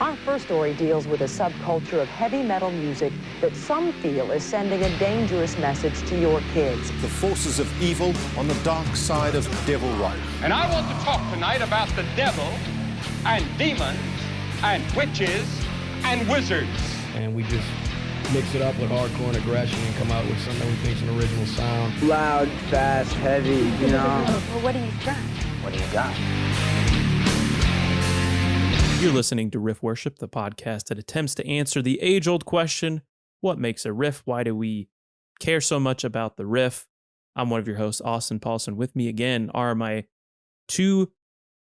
Our first story deals with a subculture of heavy metal music that some feel is sending a dangerous message to your kids. The forces of evil on the dark side of devil rock. And I want to talk tonight about the devil and demons and witches and wizards. And we just mix it up with hardcore and aggression and come out with something we think's an original sound. Loud, fast, heavy, you know. Well, what do you got? What do you got? You're listening to Riff Worship, the podcast that attempts to answer the age-old question, what makes a riff? Why do we care so much about the riff? I'm one of your hosts, Austin Paulson. With me again are my two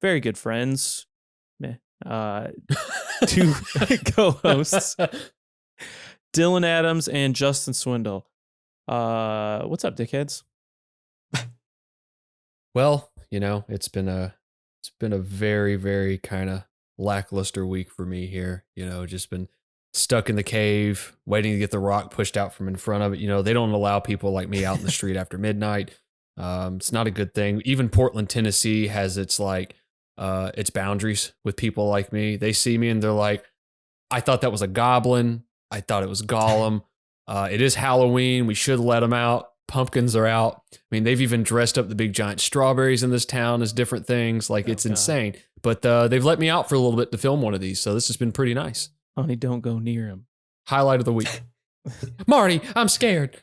very good friends, two co-hosts, Dylan Adams and Justin Swindle. What's up, dickheads? Well, you know, it's been a very, very kind of lackluster week for me here. You know, just been stuck in the cave, waiting to get the rock pushed out from in front of it. You know, they don't allow people like me out in the street after midnight. It's not a good thing. Even Portland, Tennessee has its boundaries with people like me. They see me and they're like, I thought that was a goblin. I thought it was Gollum. It is Halloween. We should let them out. Pumpkins are out. I mean, they've even dressed up the big giant strawberries in this town as different things. Like, it's insane. But they've let me out for a little bit to film one of these. So this has been pretty nice. Honey, don't go near him. Highlight of the week. Marty, I'm scared.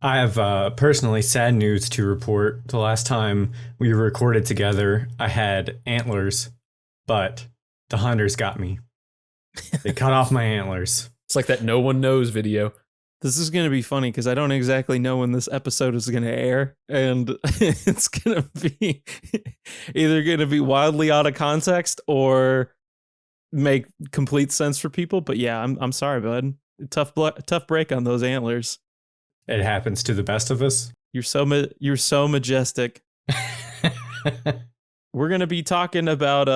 I have personally sad news to report. The last time we recorded together, I had antlers, but the hunters got me. They cut off my antlers. It's like that no one knows video. This is going to be funny because I don't exactly know when this episode is going to air, and it's going to be either going to be wildly out of context or make complete sense for people. But yeah, I'm sorry, bud. Tough break on those antlers. It happens to the best of us. You're so majestic. We're going to be talking about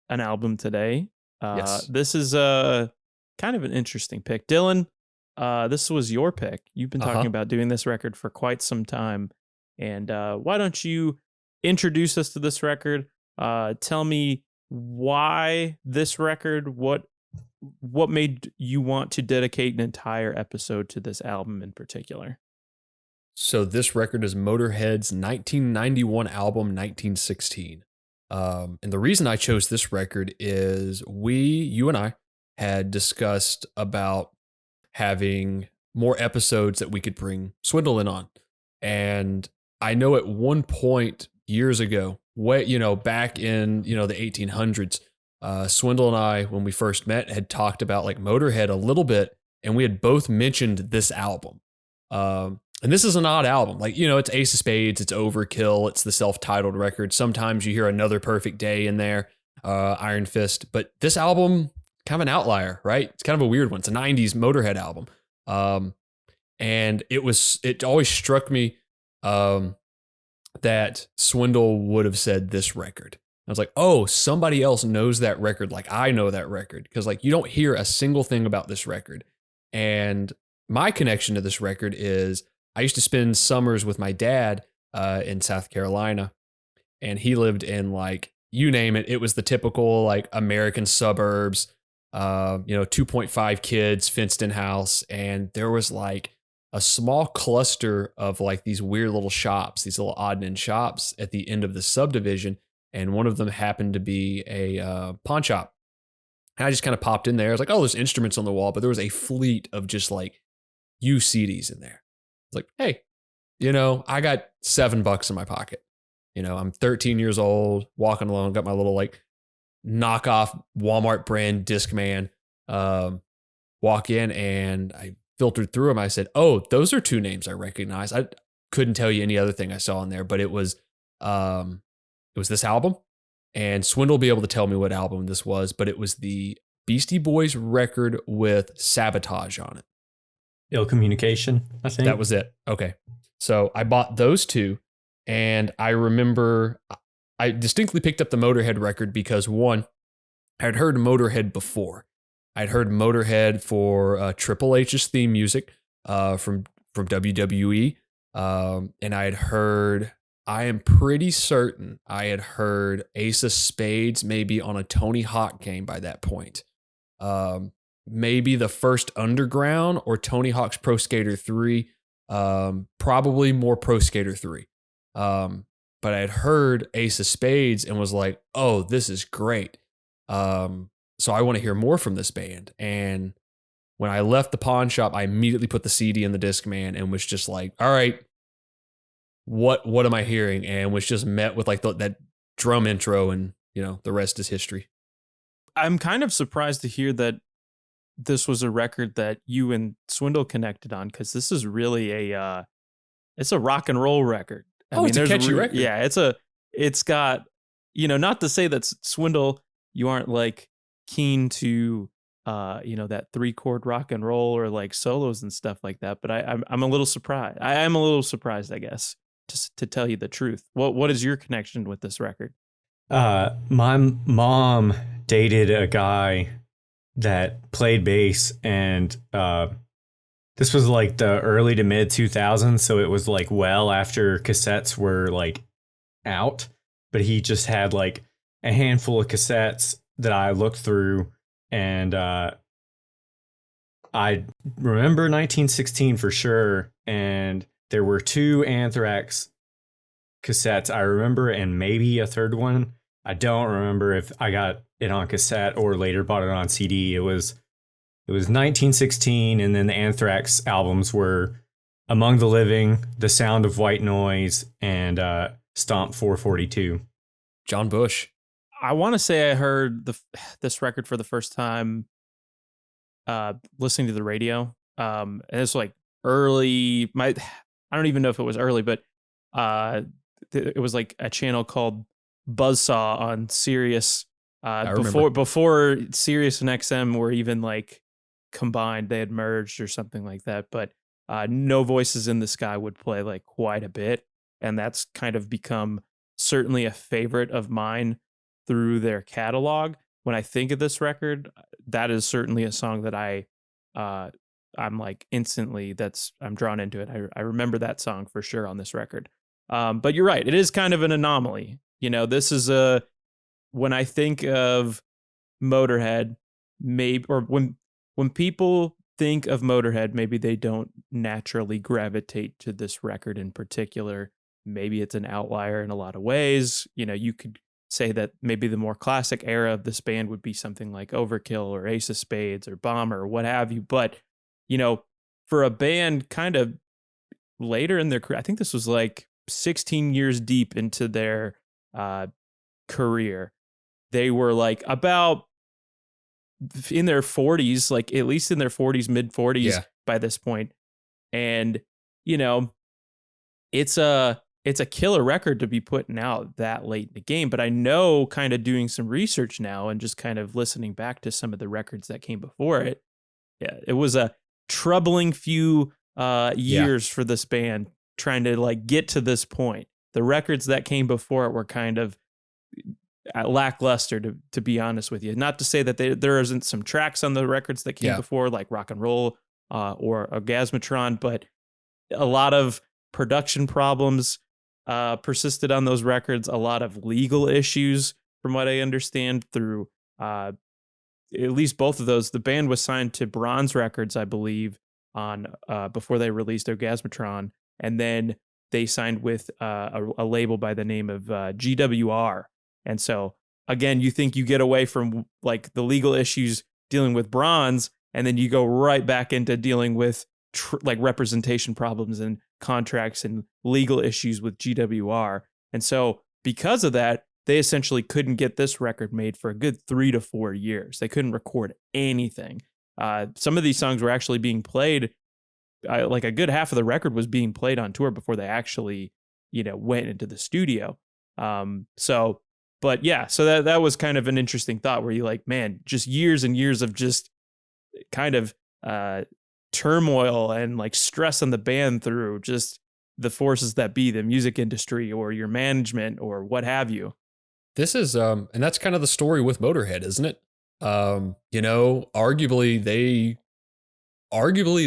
an album today. Yes. This is kind of an interesting pick, Dylan. This was your pick. You've been talking about doing this record for quite some time. And why don't you introduce us to this record? Tell me why this record, what made you want to dedicate an entire episode to this album in particular? So this record is Motörhead's 1991 album, 1916. And the reason I chose this record is you and I had discussed about having more episodes that we could bring Swindle in on. And I know at one point years ago, back in, the 1800s, Swindle and I, when we first met, had talked about like Motörhead a little bit, and we had both mentioned this album. And this is an odd album. Like, it's Ace of Spades, it's Overkill, it's the self-titled record. Sometimes you hear Another Perfect Day in there, Iron Fist, but this album, kind of an outlier, right? It's kind of a weird one. It's a 90s Motörhead album. And it always struck me that Swindle would have said this record. I was like, oh, somebody else knows that record like I know that record. Because like you don't hear a single thing about this record. And my connection to this record is I used to spend summers with my dad in South Carolina. And he lived in like, you name it. It was the typical like American suburbs. 2.5 kids, fenced in house. And there was like a small cluster of like these weird little shops, these little odd end shops at the end of the subdivision. And one of them happened to be a pawn shop. And I just kind of popped in there. I was like, oh, there's instruments on the wall, but there was a fleet of just like used CDs in there. It's like, hey, I got $7 in my pocket. I'm 13 years old, walking along, got my little like knockoff Walmart brand Discman, walk in, and I filtered through them. I said, oh, those are two names I recognize. I couldn't tell you any other thing I saw in there, but it was this album, and Swindle will be able to tell me what album this was, but it was the Beastie Boys record with Sabotage on it. Ill Communication, I think. That was it. Okay. So I bought those two, and I remember I distinctly picked up the Motörhead record because, one, I had heard Motörhead before. I'd heard Motörhead for Triple H's theme music from WWE, and I had heard I am pretty certain I had heard Ace of Spades maybe on a Tony Hawk game by that point. Maybe the first Underground or Tony Hawk's Pro Skater 3. Probably more Pro Skater 3. But I had heard Ace of Spades and was like, oh, this is great. So I want to hear more from this band. And when I left the pawn shop, I immediately put the CD in the Discman and was just like, all right, what am I hearing? And was just met with like that drum intro, and the rest is history. I'm kind of surprised to hear that this was a record that you and Swindle connected on, because this is really it's a rock and roll record. It's a catchy record. Yeah, it's got, not to say that Swindle, you aren't like keen to that 3-chord rock and roll or like solos and stuff like that, but I'm a little surprised. I am a little surprised, I guess, to tell you the truth. What is your connection with this record? My mom dated a guy that played bass, and this was like the early to mid 2000s, so it was like well after cassettes were like out, but he just had like a handful of cassettes that I looked through, and I remember 1916 for sure, and there were 2 Anthrax cassettes I remember, and maybe a third one. I don't remember if I got it on cassette or later bought it on CD. It was 1916, and then the Anthrax albums were Among the Living, The Sound of White Noise, and Stomp 442. John Bush. I want to say I heard this record for the first time listening to the radio. And it's like early. I don't even know if it was early, but it was like a channel called Buzzsaw on Sirius. Before Sirius and XM were even like combined, they had merged or something like that. But No Voices in the Sky would play like quite a bit, and that's kind of become certainly a favorite of mine through their catalog. When I think of this record, that is certainly a song that I'm like instantly, I'm drawn into it. I remember that song for sure on this record. But you're right, it is kind of an anomaly. This is when I think of Motörhead, maybe, or when people think of Motörhead, maybe they don't naturally gravitate to this record in particular. Maybe it's an outlier in a lot of ways. You could say that maybe the more classic era of this band would be something like Overkill or Ace of Spades or Bomber or what have you. But, for a band kind of later in their career, I think this was like 16 years deep into their career. They were like about in their 40s, like at least in their 40s, mid 40s by this point. And, it's a killer record to be putting out that late in the game. But I know, kind of doing some research now and just kind of listening back to some of the records that came before it. Yeah, it was a troubling few years for this band trying to like get to this point. The records that came before it were kind of lackluster, to be honest with you. Not to say that there isn't some tracks on the records that came before, like Rock and Roll or Orgasmatron, but a lot of production problems persisted on those records. A lot of legal issues, from what I understand, through at least both of those. The band was signed to Bronze Records, I believe, on before they released Orgasmatron, and then they signed with a label by the name of GWR. And so, again, you think you get away from like the legal issues dealing with Bronze, and then you go right back into dealing with like representation problems and contracts and legal issues with GWR. And so because of that, they essentially couldn't get this record made for a good 3 to 4 years. They couldn't record anything. Some of these songs were actually being played, like a good half of the record was being played on tour before they actually, went into the studio. So that was kind of an interesting thought, where you like, man, just years and years of just kind of turmoil and like stress on the band through just the forces that be, the music industry or your management or what have you. This is and that's kind of the story with Motörhead, isn't it? Arguably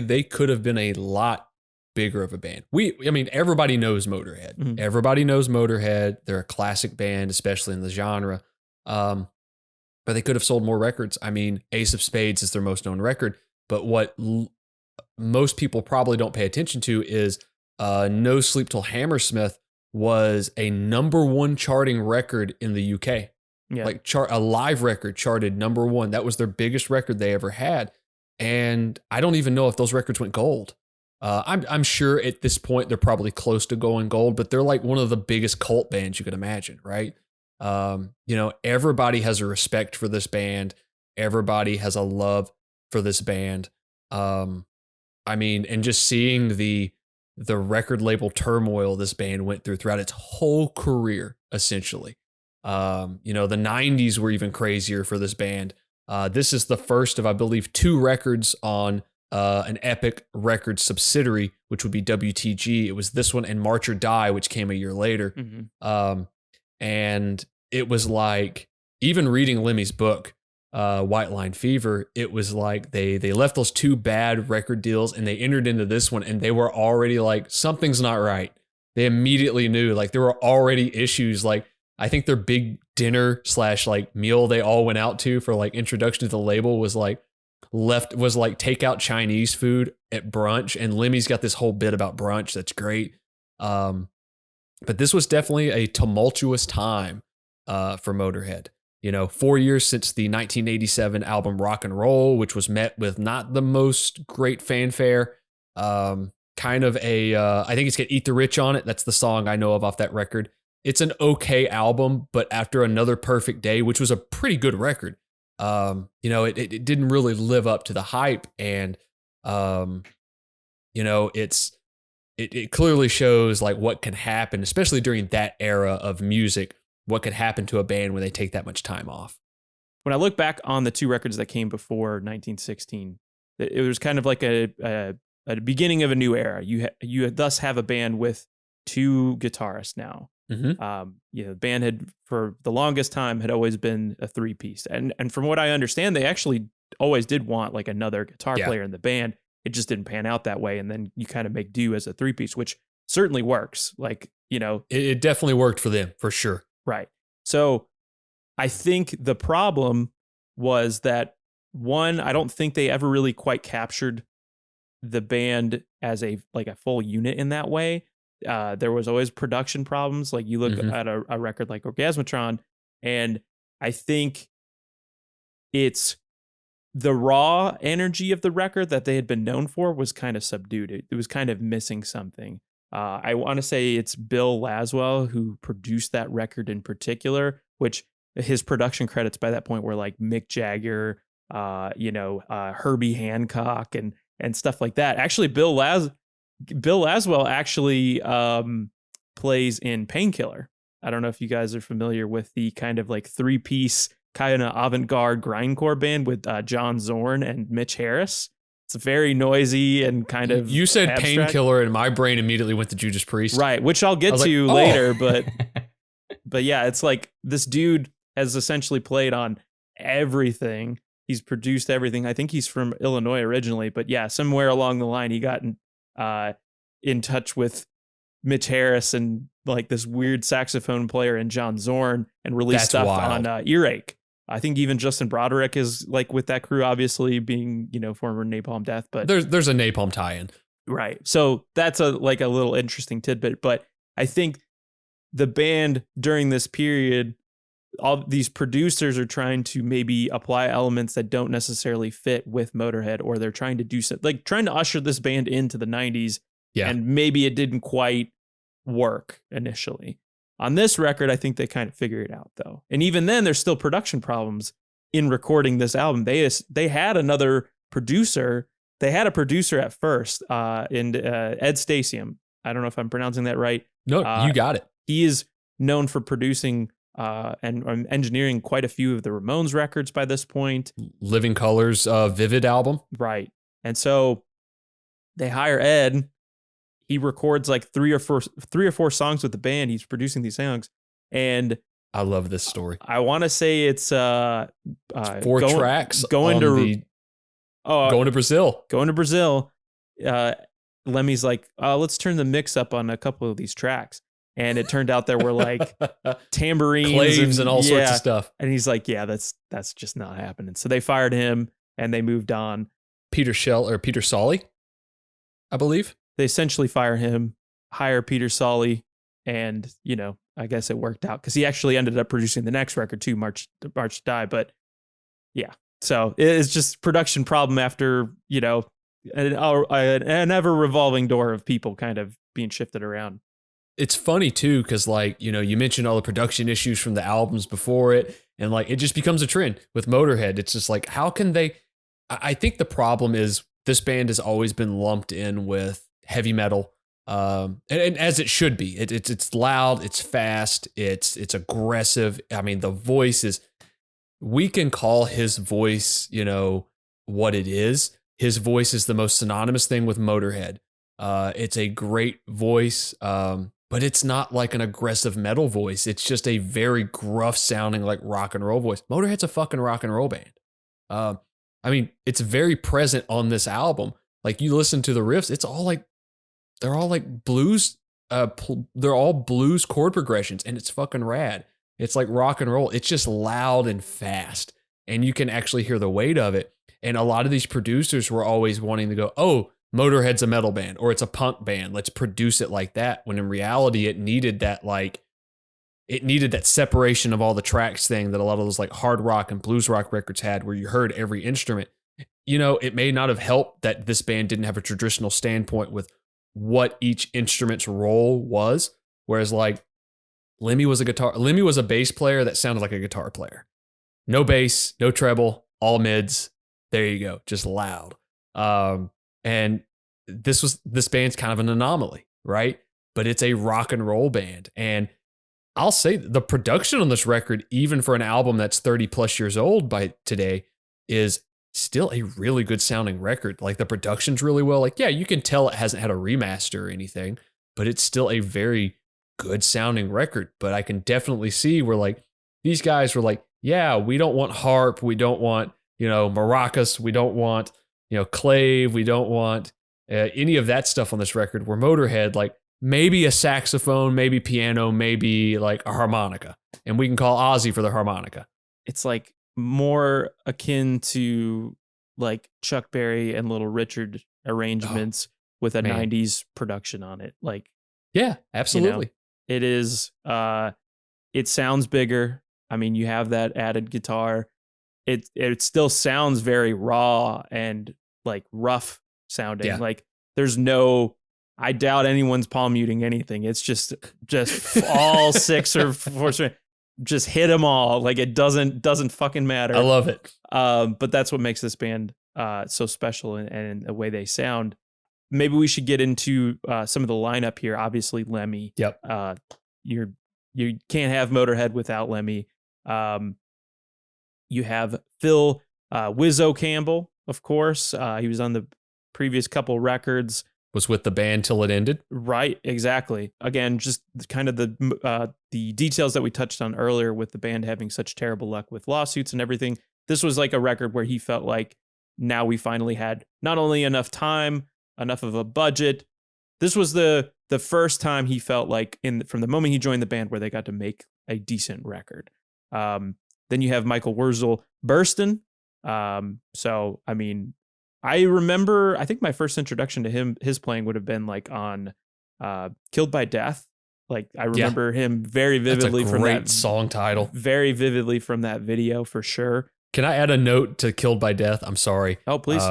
they could have been a lot bigger of a band. I mean, everybody knows Motörhead. Mhm. Everybody knows Motörhead. They're a classic band, especially in the genre. But they could have sold more records. I mean, Ace of Spades is their most known record. But what most people probably don't pay attention to is No Sleep Till Hammersmith was a #1 charting record in the UK. Yeah. Like a live record charted #1. That was their biggest record they ever had. And I don't even know if those records went gold. I'm sure at this point they're probably close to going gold, but they're like one of the biggest cult bands you could imagine, right? Everybody has a respect for this band. Everybody has a love for this band. I mean, and just seeing the record label turmoil this band went throughout its whole career, essentially. The 90s were even crazier for this band. This is the first of, I believe, 2 records on an Epic Records subsidiary, which would be WTG. It was this one and March or Die, which came a year later. Mm-hmm. And it was like, even reading Lemmy's book, White Line Fever, it was like they left those 2 bad record deals and they entered into this one, and they were already like, something's not right. They immediately knew, like, there were already issues. Like, I think their big dinner / like meal they all went out to for like introduction to the label was like takeout Chinese food at brunch. And Lemmy's got this whole bit about brunch that's great. But this was definitely a tumultuous time for Motörhead. 4 years since the 1987 album Rock and Roll, which was met with not the most great fanfare. Kind of I think it's got Eat the Rich on it. That's the song I know of off that record. It's an okay album, but after Another Perfect Day, which was a pretty good record, it didn't really live up to the hype. And, it clearly shows like what can happen, especially during that era of music, what could happen to a band when they take that much time off. When I look back on the 2 records that came before 1916, it was kind of like a beginning of a new era. You thus have a band with 2 guitarists now. Mm-hmm. The band had, for the longest time, had always been a 3-piece. And from what I understand, they actually always did want like another guitar player in the band. It just didn't pan out that way. And then you kind of make do as a 3-piece, which certainly works. Like, it definitely worked for them, for sure. Right. So I think the problem was that, one, I don't think they ever really quite captured the band as a full unit in that way. There was always production problems. Like, you look at a record like Orgasmatron, and I think it's the raw energy of the record that they had been known for was kind of subdued. It was kind of missing something. I want to say it's Bill Laswell who produced that record in particular, which his production credits by that point were like Mick Jagger, Herbie Hancock and stuff like that. Actually, Bill Laswell actually plays in Painkiller. I don't know if you guys are familiar with the kind of like 3-piece kind of avant-garde grindcore band with John Zorn and Mitch Harris. It's very noisy and kind of You said abstract. Painkiller, and my brain immediately went to Judas Priest. Right, which I'll get to like, later, but yeah, it's like this dude has essentially played on everything. He's produced everything. I think he's from Illinois originally, but yeah, somewhere along the line he got in touch with Mitch Harris and like this weird saxophone player and John Zorn, and released stuff on Earache. I think even Justin Broderick is like with that crew, obviously being, former Napalm Death, but there's a Napalm tie-in. Right. So that's a little interesting tidbit, but I think the band during this period, all these producers are trying to maybe apply elements that don't necessarily fit with Motörhead, or they're trying to do something like trying to usher this band into the 90s. Yeah. And maybe it didn't quite work initially. On this record, I think they kind of figure it out, though. And even then, there's still production problems in recording this album. They had another producer. They had a producer at first, in Ed Stasium. I don't know if I'm pronouncing that right. No, you got it. He is known for producing and engineering quite a few of the Ramones records by this point. Living Colour's Vivid album. Right. And so they hire Ed. He records like three or four songs with the band. He's producing these songs, and I love this story. I want to say it's 4 tracks going to Brazil. Going to Brazil. Lemmy's like, let's turn the mix up on a couple of these tracks. And it turned out there were like tambourines claves and all sorts of stuff. And he's like, yeah, that's just not happening. So they fired him and they moved on. Peter Solly, I believe. They essentially fire him, hire Peter Solly, and, you know, I guess it worked out because he actually ended up producing the next record too, March to Die. But yeah, so it's just production problem after, you know, an ever revolving door of people kind of being shifted around. It's funny too, because like, you know, you mentioned all the production issues from the albums before it, and like it just becomes a trend with Motörhead. It's just like, how can they? I think the problem is this band has always been lumped in with heavy metal, and as it should be. It's loud, it's fast, it's aggressive. I mean, the voice is. We can call his voice, you know, what it is. His voice is the most synonymous thing with Motörhead. It's a great voice, but it's not like an aggressive metal voice. It's just a very gruff sounding like rock and roll voice. Motörhead's a fucking rock and roll band. I mean, it's very present on this album. Like you listen to the riffs, it's all like, they're all like blues. They're all blues chord progressions, and it's fucking rad. It's like rock and roll. It's just loud and fast, and you can actually hear the weight of it. And a lot of these producers were always wanting to go, oh, Motörhead's a metal band or it's a punk band. Let's produce it like that. When in reality, it needed that separation of all the tracks thing that a lot of those like hard rock and blues rock records had, where you heard every instrument. You know, it may not have helped that this band didn't have a traditional standpoint with what each instrument's role was. Whereas like Lemmy was a bass player that sounded like a guitar player. No bass, no treble, all mids. There you go. Just loud. And this band's kind of an anomaly, right? But it's a rock and roll band. And I'll say the production on this record, even for an album that's 30 plus years old by today, is still a really good sounding record. Like the production's really well. Like, yeah, you can tell it hasn't had a remaster or anything, but it's still a very good sounding record. But I can definitely see where like these guys were like, yeah, we don't want harp. We don't want, you know, maracas. We don't want, you know, clave. We don't want any of that stuff on this record. Where Motörhead, like maybe a saxophone, maybe piano, maybe like a harmonica. And we can call Ozzy for the harmonica. It's like more akin to like Chuck Berry and Little Richard arrangements with a 90s production on it. Like, yeah, absolutely. You know, it is, it sounds bigger. I mean, you have that added guitar. It still sounds very raw and like rough sounding. Yeah. Like there's no, I doubt anyone's palm muting anything. It's just all 6 or 4, just hit them all. Like it doesn't fucking matter. I love it. But that's what makes this band so special and the way they sound. Maybe we should get into some of the lineup here. Obviously, Lemmy. Yep. You can't have Motörhead without Lemmy. You have Phil Wizzo Campbell, of course. He was on the previous couple records. Was with the band till it ended. Right, exactly. Again, just kind of the details that we touched on earlier with the band having such terrible luck with lawsuits and everything. This was like a record where he felt like now we finally had not only enough time, enough of a budget. This was the first time he felt like from the moment he joined the band where they got to make a decent record. Then you have Michael Wurzel Burston. So, I mean, I remember, I think my first introduction to his playing would have been like on Killed by Death. Like I remember him very vividly from that song title. Very vividly from that video for sure. Can I add a note to Killed by Death? I'm sorry. Oh, please.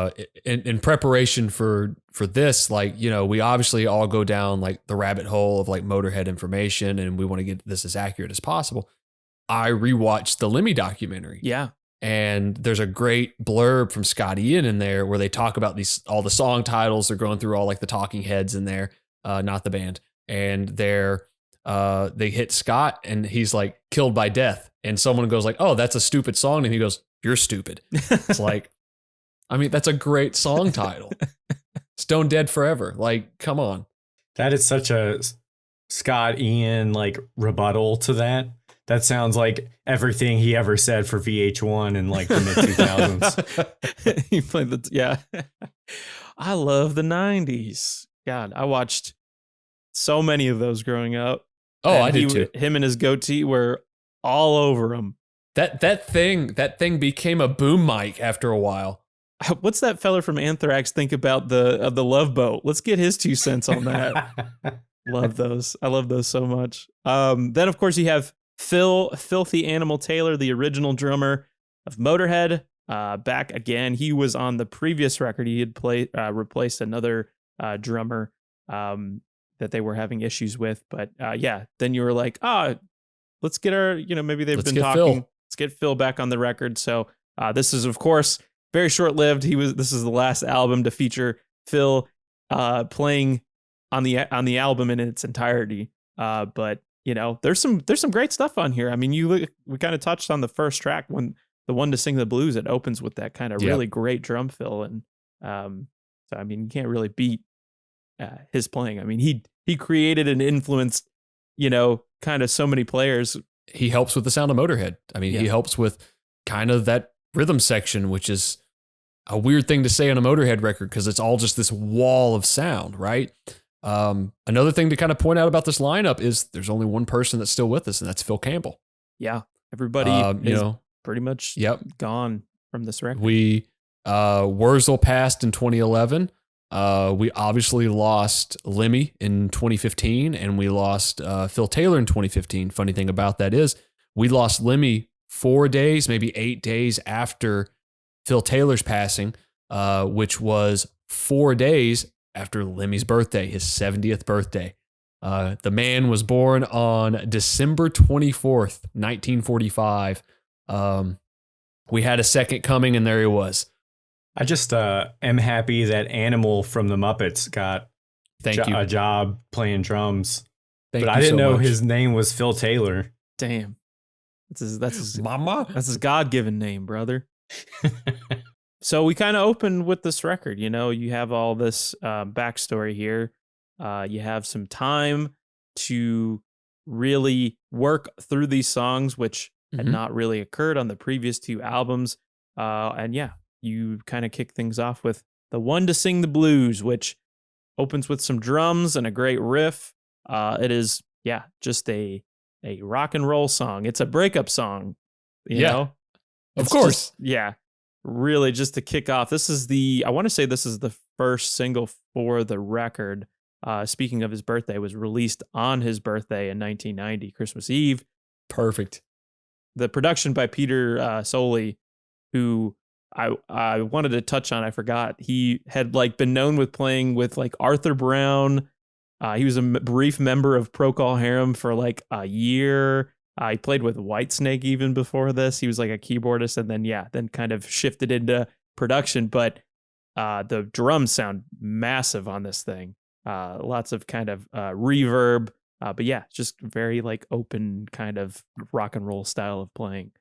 In preparation for this, like, you know, we obviously all go down like the rabbit hole of like Motörhead information, and we want to get this as accurate as possible. I rewatched the Lemmy documentary. Yeah. And there's a great blurb from Scott Ian in there where they talk about all the song titles. They're going through all like the talking heads in there, not the band. And they hit Scott and he's like, Killed by Death. And someone goes like, oh, that's a stupid song. And he goes, you're stupid. It's like, I mean, that's a great song title. Stone Dead Forever. Like, come on. That is such a Scott Ian like rebuttal to that. That sounds like everything he ever said for VH1 in like the mid 2000s. He played yeah. I love the 90s. God, I watched so many of those growing up. Oh, And I did too. Him and his goatee were all over him. That thing became a boom mic after a while. What's that feller from Anthrax think about the Love Boat? Let's get his 2 cents on that. Love those. I love those so much. Then of course you have Phil Filthy Animal Taylor, the original drummer of Motörhead, back again. He was on the previous record. He had replaced another drummer that they were having issues with. But yeah, then you were like, let's get our, maybe they've been talking. Phil. Let's get Phil back on the record. So this is, of course, very short-lived. This is the last album to feature Phil playing on the album in its entirety. But there's some great stuff on here. I mean, we kind of touched on the first track, when the one to sing the blues. It opens with that kind of really great drum fill, and so I mean, you can't really beat his playing. I mean, he created and influenced kind of so many players. He helps with the sound of Motörhead. I mean, he helps with kind of that rhythm section, which is a weird thing to say on a Motörhead record because it's all just this wall of sound, right? Another thing to kind of point out about this lineup is there's only one person that's still with us, and that's Phil Campbell. Yeah, everybody is pretty much gone from this record. Wurzel passed in 2011. We obviously lost Lemmy in 2015, and we lost Phil Taylor in 2015. Funny thing about that is we lost Lemmy 4 days, maybe 8 days after Phil Taylor's passing, which was 4 days after Lemmy's birthday, his 70th birthday. The man was born on December 24th, 1945. We had a second coming, and there he was. I just am happy that Animal from the Muppets got a job playing drums. But I didn't know his name was Phil Taylor. Damn. That's his Mama. That's his God-given name, brother. So we kind of open with this record. You have all this backstory here. You have some time to really work through these songs, which had not really occurred on the previous 2 albums. And yeah, you kind of kick things off with the one to sing the blues, which opens with some drums and a great riff. It is, just a rock and roll song. It's a breakup song, you know? Of course. Really just to kick off. I want to say this is the first single for the record. Speaking of his birthday, was released on his birthday in 1990, Christmas Eve. Perfect. The production by Peter Soley, who I wanted to touch on. I forgot. He had been known with playing with Arthur Brown. He was a brief member of Procol Harum for a year. He played with Whitesnake even before this. He was a keyboardist, and then kind of shifted into production. But the drums sound massive on this thing. Lots of kind of reverb. But just very open kind of rock and roll style of playing.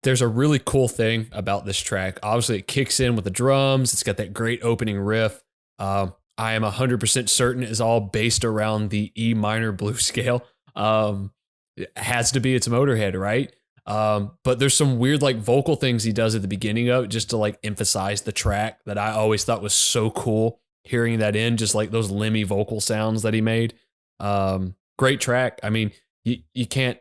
There's a really cool thing about this track. Obviously, it kicks in with the drums. It's got that great opening riff. I am 100% certain is all based around the E minor blues scale. It has to be. It's Motörhead, right? But there's some weird vocal things he does at the beginning of it just to emphasize the track that I always thought was so cool. Hearing that in, just those Lemmy vocal sounds that he made. Great track. I mean, you can't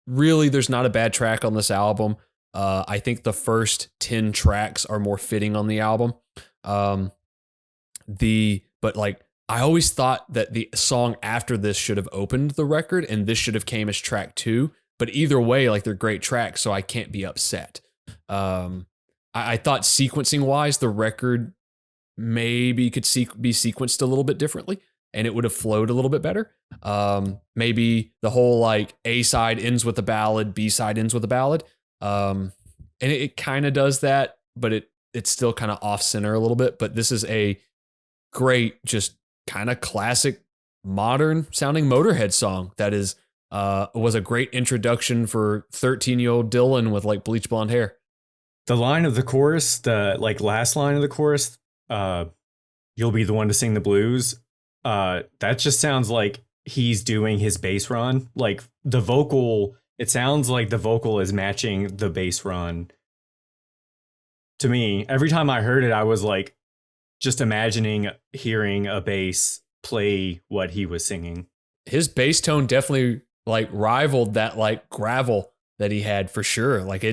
really, there's not a bad track on this album. I think the first 10 tracks are more fitting on the album. I always thought that the song after this should have opened the record and this should have came as track 2. But either way, they're great tracks, so I can't be upset. I thought sequencing wise, the record maybe could be sequenced a little bit differently and it would have flowed a little bit better. Maybe the whole A side ends with a ballad, B side ends with a ballad. And it kind of does that, but it's still kind of off center a little bit. But this is a great, just kind of classic, modern sounding Motörhead song that was a great introduction for 13-year-old Dylan with bleach blonde hair. The line of the chorus, the last line of the chorus, you'll be the one to sing the blues. That just sounds like he's doing his bass run. The vocal, it sounds like the vocal is matching the bass run. To me, every time I heard it, I was like, just imagining hearing a bass play what he was singing. His bass tone definitely like rivaled that like gravel that he had for sure. Like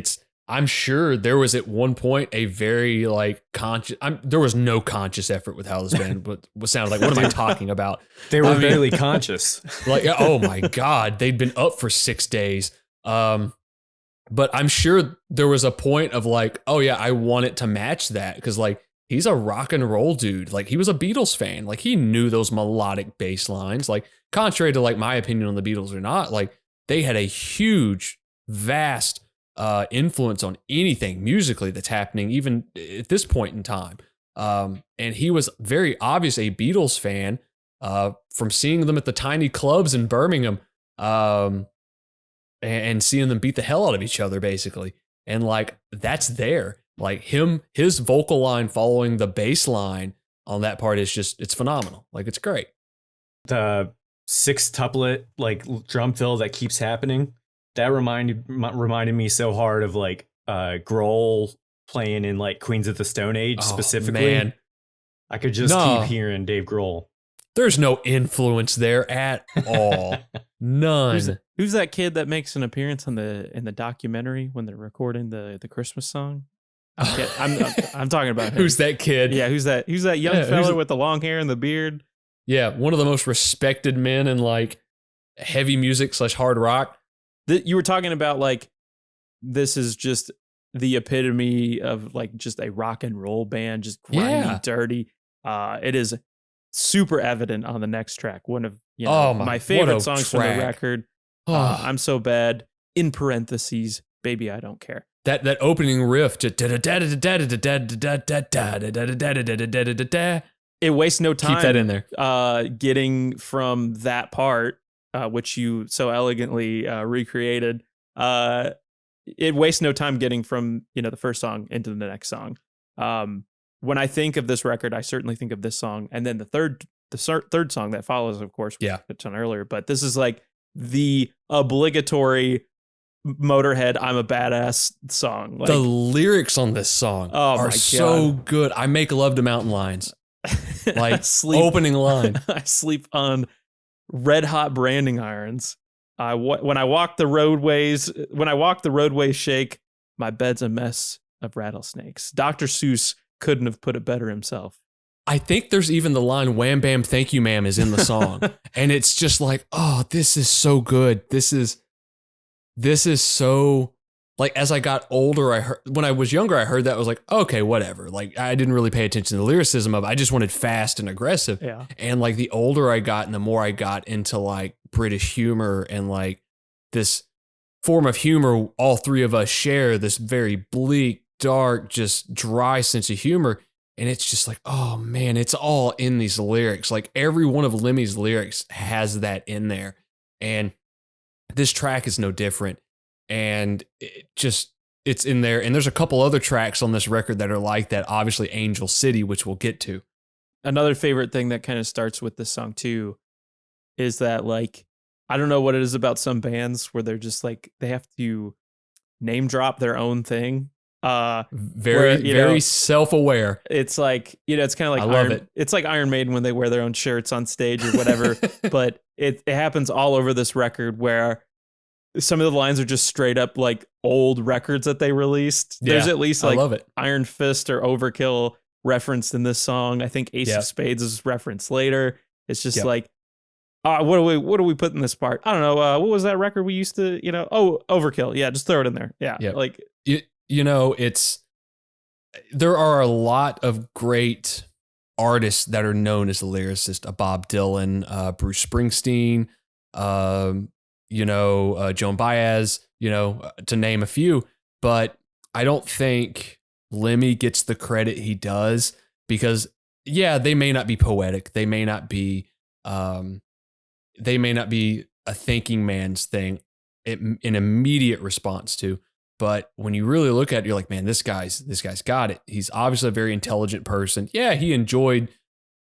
I'm sure there was at one point a very like conscious. There was no conscious effort with how this band was sounded like. What am I talking about? They were barely conscious. Like, oh my God, they'd been up for 6 days. But I'm sure there was a point of like, oh yeah, I want it to match that because like he's a rock and roll dude. Like he was a Beatles fan. Like he knew those melodic bass lines. Like contrary to like my opinion on the Beatles or not, like they had a huge, vast influence on anything musically that's happening even at this point in time. And he was very obvious a Beatles fan from seeing them at the tiny clubs in Birmingham and seeing them beat the hell out of each other basically. And like that's there. Like his vocal line following the bass line on that part is just, it's phenomenal. Like it's great. The 6-tuplet like drum fill that keeps happening. That reminded me so hard of like Grohl playing in like Queens of the Stone Age specifically. Man. I could just keep hearing Dave Grohl. There's no influence there at all. None. Who's that kid that makes an appearance in the documentary when they're recording the Christmas song? I'm talking about him. Who's that kid? Yeah, who's that young fella with the long hair and the beard? Yeah, one of the most respected men in like heavy music / hard rock. You were talking about like this is just the epitome of like just a rock and roll band, just grimy, dirty. It is super evident on the next track. One of my favorite songs from the record. I'm So Bad. In parentheses, Baby I Don't Care. That opening riff. It wastes no time. Keep that in there. Getting from that part, which you so elegantly recreated. It wastes no time getting from the first song into the next song. When I think of this record, I certainly think of this song, and then the third song that follows, of course, we touched on earlier. But this is like the obligatory Motörhead "I'm a Badass" song. Like, the lyrics on this song are so good. I make love to mountain lions. Like opening line. I sleep on red hot branding irons. When I walk the roadways shake, my bed's a mess of rattlesnakes. Dr. Seuss couldn't have put it better himself. I think there's even the line "Wham Bam Thank You Ma'am" is in the song. And it's just like, oh, this is so good. This is so, like, as I got older, when I was younger, I heard that, I was like, okay, whatever. Like, I didn't really pay attention to the lyricism of it. I just wanted fast and aggressive. Yeah. And like the older I got and the more I got into like British humor and like this form of humor all three of us share, this very bleak, dark, just dry sense of humor. And it's just like, oh man, it's all in these lyrics. Like every one of Lemmy's lyrics has that in there. And this track is no different. And it's in there. And there's a couple other tracks on this record that are like that. Obviously Angel City, which we'll get to. Another favorite thing that kind of starts with this song too is that, like, I don't know what it is about some bands where they're just like, they have to name drop their own thing. Very self-aware. It's like, it's kind of like, I love it. It's like Iron Maiden when they wear their own shirts on stage or whatever. But it happens all over this record where some of the lines are just straight up like old records that they released. Yeah, there's at least like I love it. Iron Fist or Overkill referenced in this song. I think Ace of Spades is referenced later. It's just like, what do we put in this part? I don't know. What was that record we used to, Overkill. Yeah, just throw it in there. Yeah. Like, there are a lot of great artists that are known as lyricists. Bob Dylan, Bruce Springsteen, Joan Baez, to name a few. But I don't think Lemmy gets the credit he does because, they may not be poetic. They may not be a thinking man's thing in immediate response to. But when you really look at it, you're like, man, this guy's got it. He's obviously a very intelligent person. Yeah, he enjoyed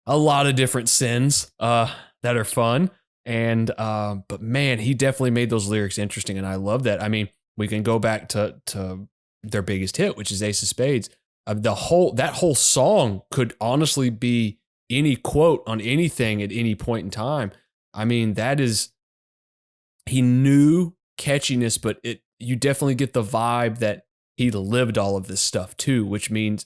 a lot of different sins that are fun. And but man, he definitely made those lyrics interesting. And I love that. I mean, we can go back to their biggest hit, which is Ace of Spades. that whole song could honestly be any quote on anything at any point in time. I mean, he knew catchiness, but you definitely get the vibe that he lived all of this stuff too, which makes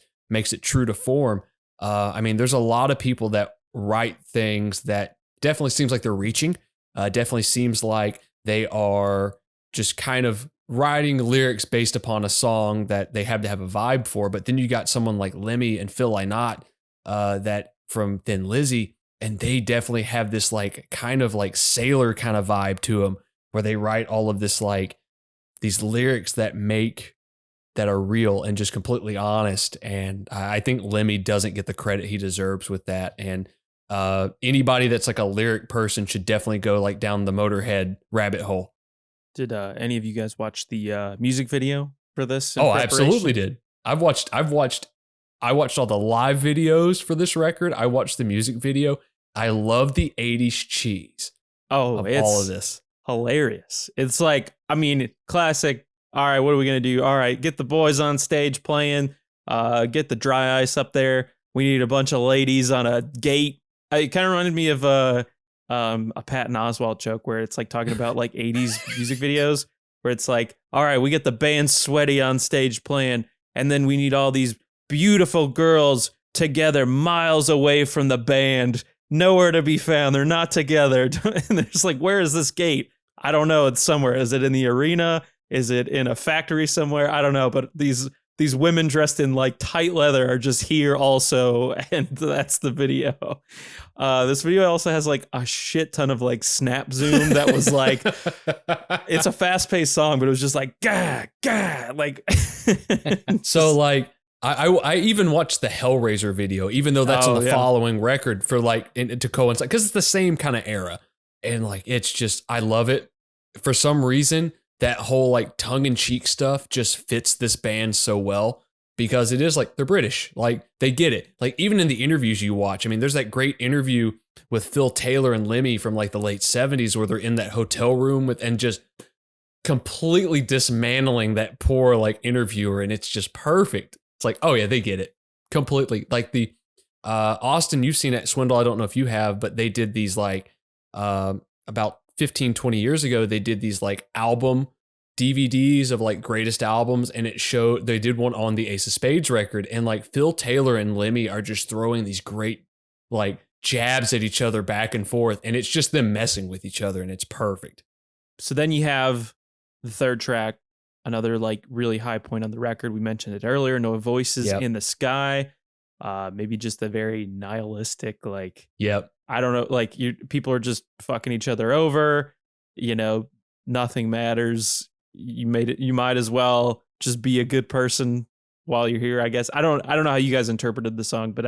it true to form. I mean, there's a lot of people that write things that definitely seems like they're reaching. Definitely seems like they are just kind of writing lyrics based upon a song that they have to have a vibe for. But then you got someone like Lemmy and Phil Lynott, that from Thin Lizzy, and they definitely have this like kind of like sailor kind of vibe to them, where they write all of this like these lyrics that are real and just completely honest. And I think Lemmy doesn't get the credit he deserves with that. And anybody that's like a lyric person should definitely go like down the Motörhead rabbit hole. Did any of you guys watch the music video for this? Oh, I absolutely did. I watched all the live videos for this record. I watched the music video. I love the 80s cheese. Oh, it's all of this. Hilarious. It's like, I mean, classic. All right, what are we going to do? All right, get the boys on stage playing, get the dry ice up there. We need a bunch of ladies on a gate. It kind of reminded me of a Patton Oswalt joke where it's like talking about like 80s music videos where it's like, all right, we get the band sweaty on stage playing, and then we need all these beautiful girls together miles away from the band, nowhere to be found. They're not together. And they're just like, where is this gate? I don't know. It's somewhere. Is it in the arena? Is it in a factory somewhere? I don't know. But these women dressed in like tight leather are just here also. And that's the video. This video also has like a shit ton of like snap zoom that was like, it's a fast paced song, but it was just like, gah, gah, like. So like, I even watched the Hellraiser video, even though that's on the following record for like to coincide, because it's the same kind of era. And like, it's just, I love it. For some reason, that whole like tongue in cheek stuff just fits this band so well, because it is like, they're British, like they get it. Like even in the interviews you watch, I mean, there's that great interview with Phil Taylor and Lemmy from like the late 70s where they're in that hotel room and just completely dismantling that poor like interviewer. And it's just perfect. It's like, oh yeah, they get it completely. Like the Austin, you've seen it, Swindle. I don't know if you have, but they did these like about 15, 20 years ago, they did these like album DVDs of like greatest albums. And they did one on the Ace of Spades record. And like Phil Taylor and Lemmy are just throwing these great like jabs at each other back and forth. And it's just them messing with each other. And it's perfect. So then you have the third track, another like really high point on the record. We mentioned it earlier. No Voices in the Sky. Maybe just a very nihilistic, like, I don't know, like people are just fucking each other over, you know, nothing matters. You might as well just be a good person while you're here, I guess. I don't know how you guys interpreted the song, but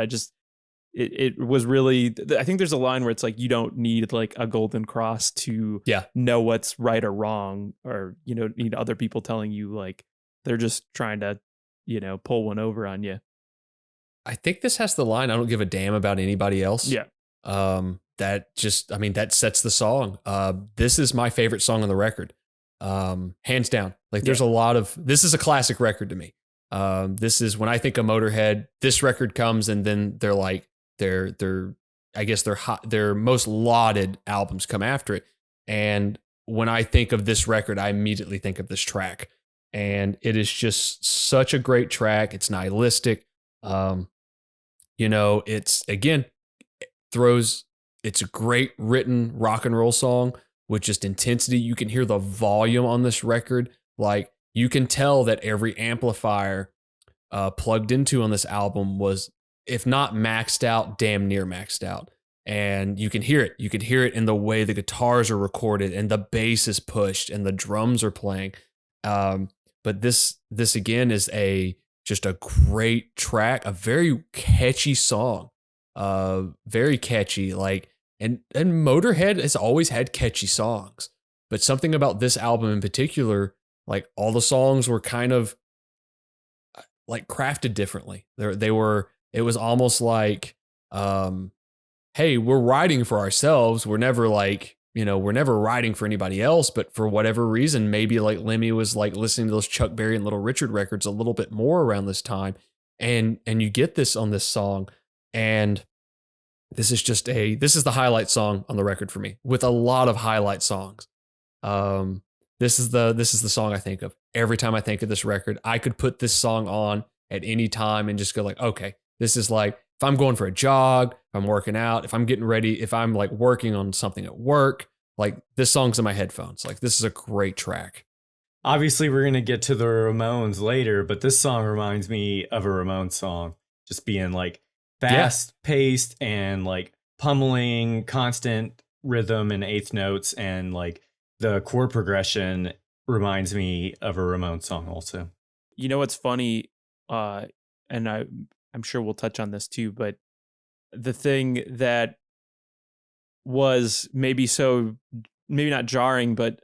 it was really, I think there's a line where it's like, you don't need like a golden cross to know what's right or wrong, or, you know, need other people telling you like, they're just trying to, you know, pull one over on you. I think this has the line, I don't give a damn about anybody else. Yeah. That just, I mean, that sets the song. This is my favorite song on the record. Hands down. Like there's a lot of, this is a classic record to me. This is when I think of Motörhead, this record comes and then they're like, I guess their most lauded albums come after it. And when I think of this record, I immediately think of this track, and it is just such a great track. It's nihilistic. You know, it's again, it's a great written rock and roll song with just intensity. You can hear the volume on this record. Like you can tell that every amplifier plugged into on this album was, if not maxed out, damn near maxed out. And you can hear it. You can hear it in the way the guitars are recorded and the bass is pushed and the drums are playing. But this again is just a great track, a very catchy song. Very catchy. Like, and Motörhead has always had catchy songs, but something about this album in particular, like all the songs were kind of like crafted differently. It was almost like, hey, we're writing for ourselves. We're never like, you know, we're never writing for anybody else, but for whatever reason, maybe like Lemmy was like listening to those Chuck Berry and Little Richard records a little bit more around this time. And you get this on this song, and this is the highlight song on the record for me, with a lot of highlight songs. This is the song I think of every time I think of this record. I could put this song on at any time and just go like, okay, this is like, if I'm going for a jog, if I'm working out, if I'm getting ready, if I'm like working on something at work, like this song's in my headphones. Like this is a great track. Obviously, we're going to get to the Ramones later, but this song reminds me of a Ramones song. Just being like fast paced and like pummeling, constant rhythm and eighth notes, and like the chord progression reminds me of a Ramones song also. You know what's funny, and I'm sure we'll touch on this too, but the thing that was maybe not jarring, but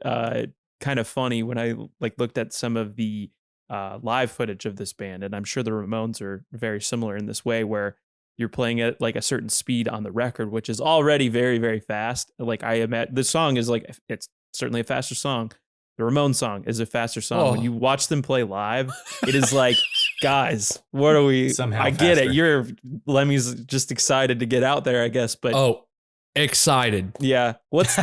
kind of funny when I like looked at some of the live footage of this band, and I'm sure the Ramones are very similar in this way, where you're playing at like a certain speed on the record, which is already very, very fast. Like I imagine the song is like, it's certainly a faster song. The Ramones song is a faster song. When you watch them play live, it is like, guys, what are we? Somehow I get faster. it. Lemmy's just excited to get out there, I guess. But excited. Yeah. What's the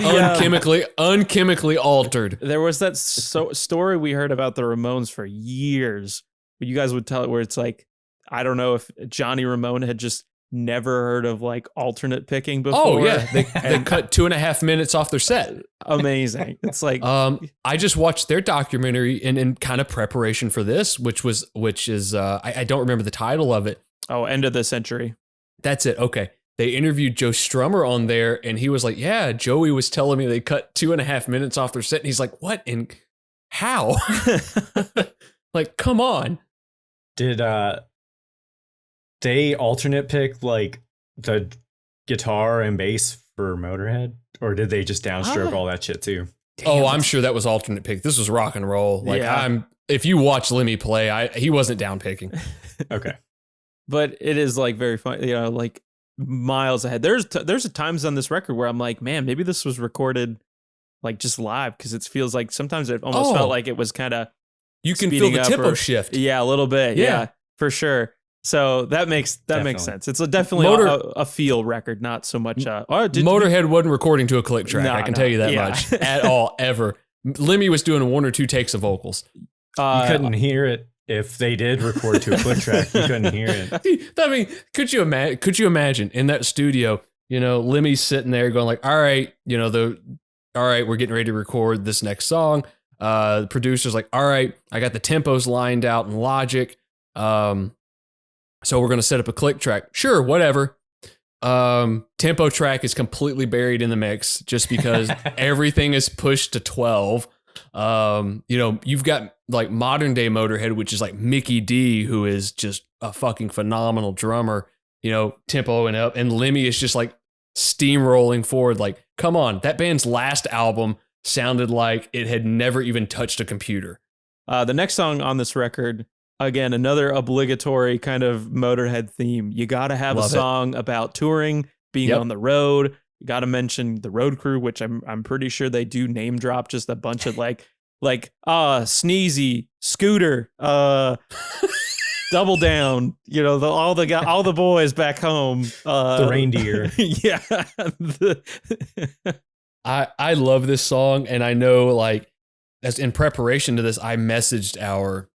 unchemically altered? There was that story we heard about the Ramones for years, but you guys would tell it where it's like, I don't know if Johnny Ramone had just never heard of like alternate picking before. Oh yeah, they cut 2.5 minutes off their set. Amazing. It's like I just watched their documentary in kind of preparation for this, which is I don't remember the title of it. Oh, End of the Century. That's it. Okay. They interviewed Joe Strummer on there, and he was like, yeah, Joey was telling me they cut 2.5 minutes off their set. And he's like, what? And how? Like, come on. Did they alternate pick like the guitar and bass for Motörhead, or did they just downstroke all that shit too? Damn, I'm sure that was alternate pick. This was rock and roll. Like if you watch Lemmy play, he wasn't down picking. Okay. But it is like very fun, like miles ahead. There's times on this record where I'm like, man, maybe this was recorded like just live, because it feels like sometimes it almost felt like it was kind of you can feel the tempo shift. Yeah, a little bit. Yeah, for sure. So that makes sense. It's definitely a feel record, not so much. Motörhead wasn't recording to a click track. I can tell you that much at all, ever. Lemmy was doing 1 or 2 takes of vocals. You couldn't hear it. If they did record to a click track, you couldn't hear it. I mean, could you imagine in that studio, Lemmy's sitting there going like, all right, we're getting ready to record this next song. The producer's like, all right, I got the tempos lined out in Logic. So we're going to set up a click track. Sure, whatever. Tempo track is completely buried in the mix just because everything is pushed to 12. You've got like modern day Motörhead, which is like Mickey D, who is just a fucking phenomenal drummer, tempoing up. And Lemmy is just like steamrolling forward. Like, come on, that band's last album sounded like it had never even touched a computer. The next song on this record, again, another obligatory kind of Motörhead theme. You got to have a song about touring, being on the road. You got to mention the road crew, which I'm pretty sure they do name drop just a bunch of like Sneezy, Scooter, Double Down, all the boys back home, the reindeer. Yeah. I love this song, and I know like as in preparation to this, I messaged our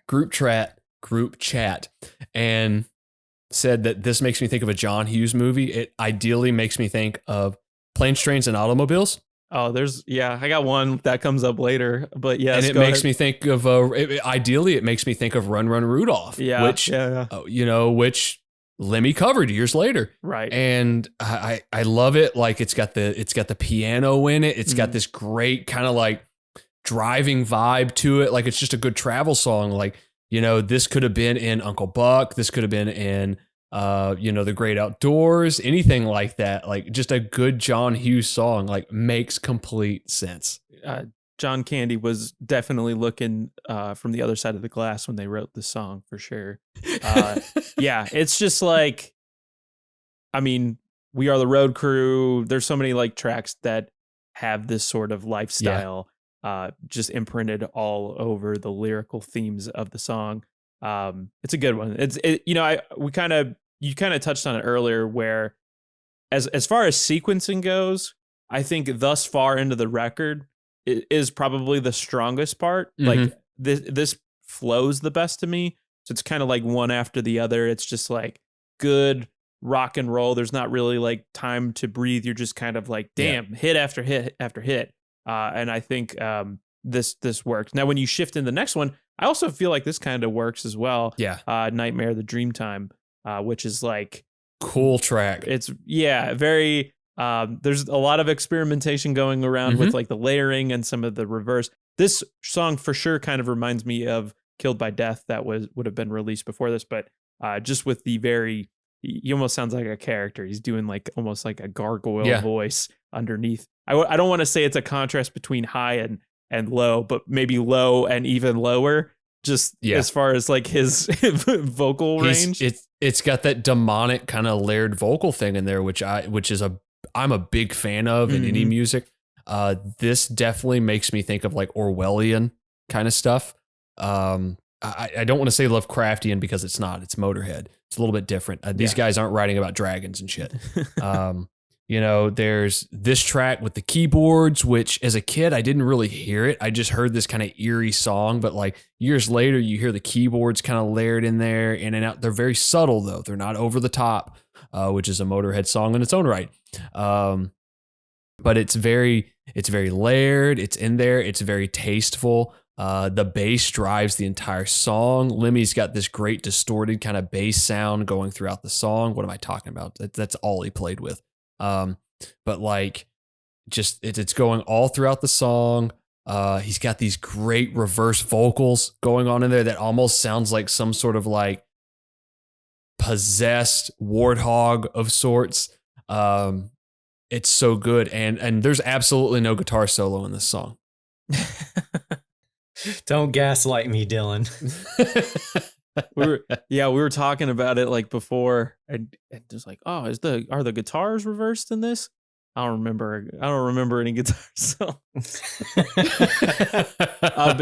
group chat and said that this makes me think of a John Hughes movie. It ideally makes me think of Planes, Trains, and Automobiles. Oh, I got one that comes up later, but yes. And it makes me think of, ideally it makes me think of Run, Run, Rudolph, which Lemmy covered years later. Right. And I love it. Like it's got the piano in it. It's got this great kind of like driving vibe to it. Like it's just a good travel song. Like, this could have been in Uncle Buck. This could have been in, The Great Outdoors, anything like that. Like just a good John Hughes song, like makes complete sense. John Candy was definitely looking from the other side of the glass when they wrote the song for sure. Yeah, it's just like, I mean, We Are the Road Crew. There's so many like tracks that have this sort of lifestyle just imprinted all over the lyrical themes of the song. It's a good one. You kind of touched on it earlier, where as far as sequencing goes, I think thus far into the record it is probably the strongest part. Like this flows the best to me. So it's kind of like one after the other. It's just like good rock and roll. There's not really like time to breathe. You're just kind of like, damn, hit after hit after hit. And I think this works. Now, when you shift in the next one, I also feel like this kind of works as well. Yeah. Nightmare, the Dreamtime, which is like cool track. It's very. There's a lot of experimentation going around with like the layering and some of the reverse. This song for sure kind of reminds me of Killed by Death that would have been released before this, but just with the he almost sounds like a character. He's doing like almost like a gargoyle voice underneath. I don't want to say it's a contrast between high and low, but maybe low and even lower. Just as far as like his vocal range, it's got that demonic kind of layered vocal thing in there, which I'm a big fan of in any music. This definitely makes me think of like Orwellian kind of stuff. I don't want to say Lovecraftian because it's not. It's Motörhead. It's a little bit different. These guys aren't writing about dragons and shit. There's this track with the keyboards, which as a kid, I didn't really hear it. I just heard this kind of eerie song, but like years later, you hear the keyboards kind of layered in there, in and out. They're very subtle though. They're not over the top, which is a Motörhead song in its own right. But it's very layered. It's in there. It's very tasteful. The bass drives the entire song. Lemmy's got this great distorted kind of bass sound going throughout the song. What am I talking about? That's all he played with. But like just it's going all throughout the song. He's got these great reverse vocals going on in there that almost sounds like some sort of like possessed warthog of sorts. It's so good. And there's absolutely no guitar solo in this song. Don't gaslight me, Dylan. we were talking about it like before, and just like, oh, are the guitars reversed in this? I don't remember any guitars. But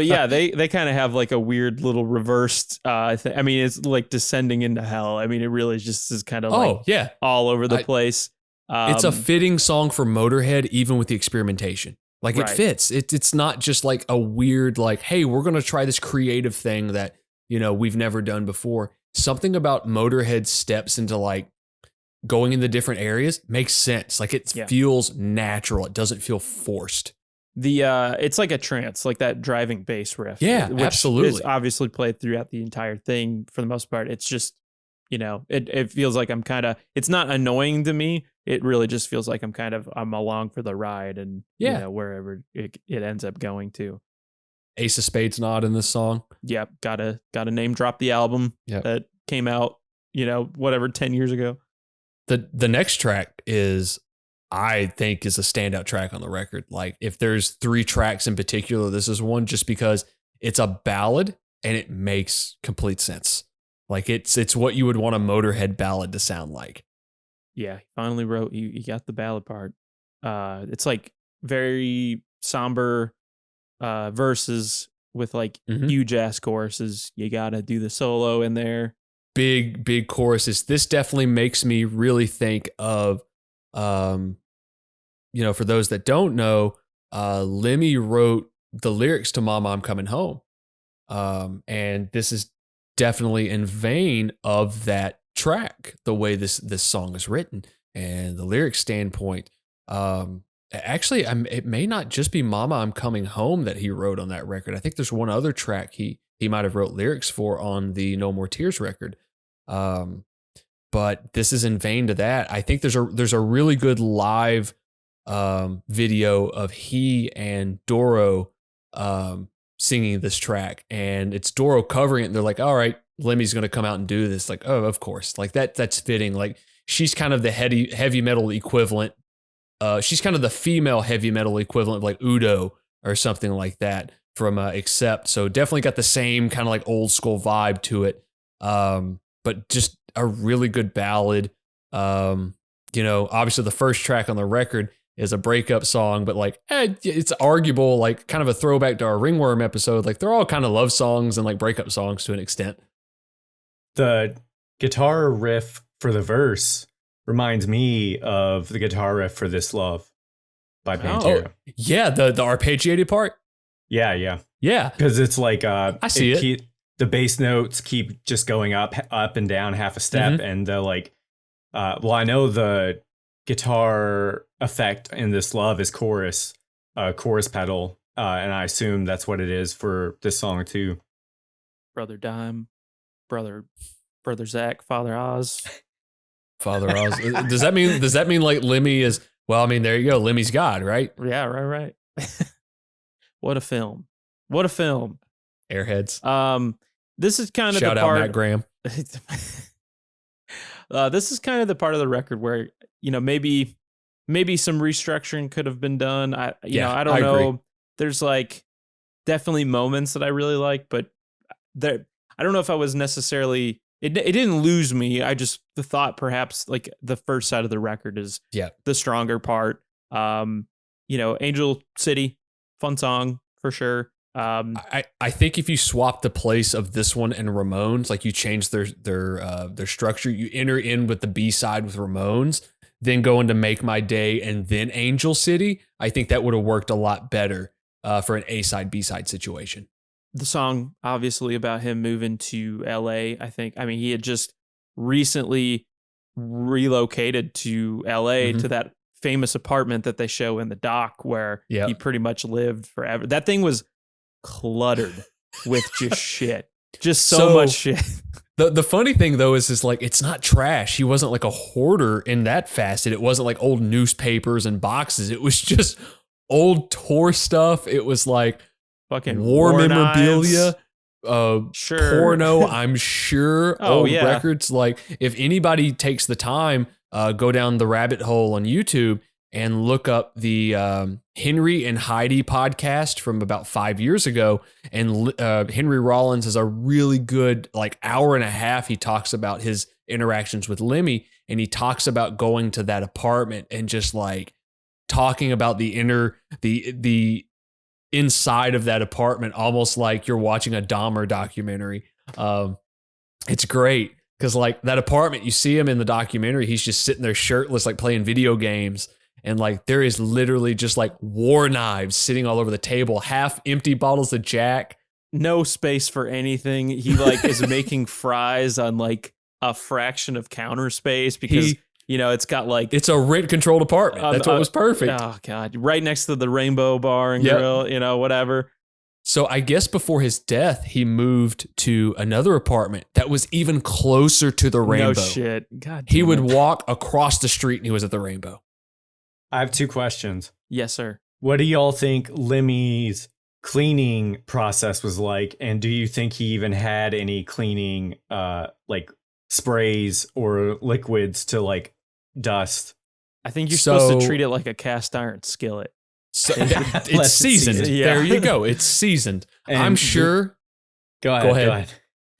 yeah, they kind of have like a weird little reversed thing. I mean, it's like descending into hell. I mean, it really just is kind of all over the place. It's a fitting song for Motörhead, even with the experimentation. Like it fits. It's not just like a weird, like, hey, we're going to try this creative thing that, we've never done before. Something about Motörhead steps into like going into different areas makes sense. Like it feels natural. It doesn't feel forced. It's like a trance, like that driving bass riff. Yeah, which absolutely. is obviously played throughout the entire thing for the most part. It's just, it feels like it's not annoying to me. It really just feels like I'm along for the ride and wherever it ends up going to. Ace of Spades not in this song. Yep. Gotta name drop the album that came out, 10 years ago. The next track I think is a standout track on the record. Like if there's 3 tracks in particular, this is one, just because it's a ballad and it makes complete sense. Like it's what you would want a Motörhead ballad to sound like. Yeah, he finally wrote. He got the ballad part. It's like very somber verses with like huge ass choruses. You gotta do the solo in there. Big choruses. This definitely makes me really think of, for those that don't know, Lemmy wrote the lyrics to "Mama, I'm Coming Home," and this is definitely in vein of that track, the way this song is written and the lyric standpoint. Actually, it may not just be "Mama, I'm Coming Home" that he wrote on that record. I think there's one other track he might have wrote lyrics for on the No More Tears record. But this is in vein to that. I think there's a really good live video of he and Doro singing this track, and it's Doro covering it, and they're like, all right, Lemmy's going to come out and do this. Like, oh, of course. Like that's fitting. Like she's kind of the heavy metal equivalent. She's kind of the female heavy metal equivalent of like Udo or something like that from Accept. So definitely got the same kind of like old school vibe to it. But just a really good ballad. Obviously the first track on the record is a breakup song, but like it's arguable, like kind of a throwback to our Ringworm episode. Like they're all kind of love songs and like breakup songs to an extent. The guitar riff for the verse reminds me of the guitar riff for This Love by Pantera. Oh, yeah, the arpeggiated part. Yeah. Yeah, Because it's like I see it. The bass notes keep just going up and down half a step, and the like. I know the guitar effect in This Love is chorus pedal, and I assume that's what it is for this song too. Brother Dime, brother Zach, Father Oz. Father Oz. Does that mean like Lemmy is? Well, I mean, there you go. Lemmy's God, right? Yeah, right. What a film! What a film! Airheads. This is kind of Shout the out part. Matt Graham. This is kind of the part of the record where maybe some restructuring could have been done. I don't know. Agree. There's like definitely moments that I really like, but I don't know if I was necessarily. It didn't lose me. The thought perhaps like the first side of the record is the stronger part. Angel City, fun song for sure. I think if you swap the place of this one and Ramones, like you change their structure, you enter in with the B side with Ramones, then go into Make My Day and then Angel City, I think that would have worked a lot better for an A side B side situation. The song obviously about him moving to LA. He had just recently relocated to LA to that famous apartment that they show in the doc where he pretty much lived forever. That thing was cluttered with just shit, just so much shit. The funny thing though is like it's not trash. He wasn't like a hoarder in that facet. It wasn't like old newspapers and boxes. It was just old tour stuff. It was like fucking war memorabilia, sure, porno. I'm sure. Old yeah. records. Like if anybody takes the time, go down the rabbit hole on YouTube and look up the Henry and Heidi podcast from about 5 years ago. And Henry Rollins has a really good like hour and a half. He talks about his interactions with Lemmy, and he talks about going to that apartment and just like talking about the inside of that apartment, almost like you're watching a Dahmer documentary. It's great because like that apartment, you see him in the documentary, he's just sitting there shirtless, like playing video games. And like there is literally just like war knives sitting all over the table, half empty bottles of Jack. No space for anything. He like is making fries on like a fraction of counter space because it's got like it's a rent controlled apartment. That's what was perfect. Oh God, right next to the Rainbow Bar and Grill, whatever. So I guess before his death, he moved to another apartment that was even closer to the Rainbow. No shit. God. He would walk across the street and he was at the Rainbow. I have 2 questions. Yes, sir. What do y'all think Lemmy's cleaning process was like? And do you think he even had any cleaning like sprays or liquids to like dust? I think you're supposed to treat it like a cast iron skillet. So it's seasoned. Yeah. There you go. It's seasoned. And I'm sure. Go ahead.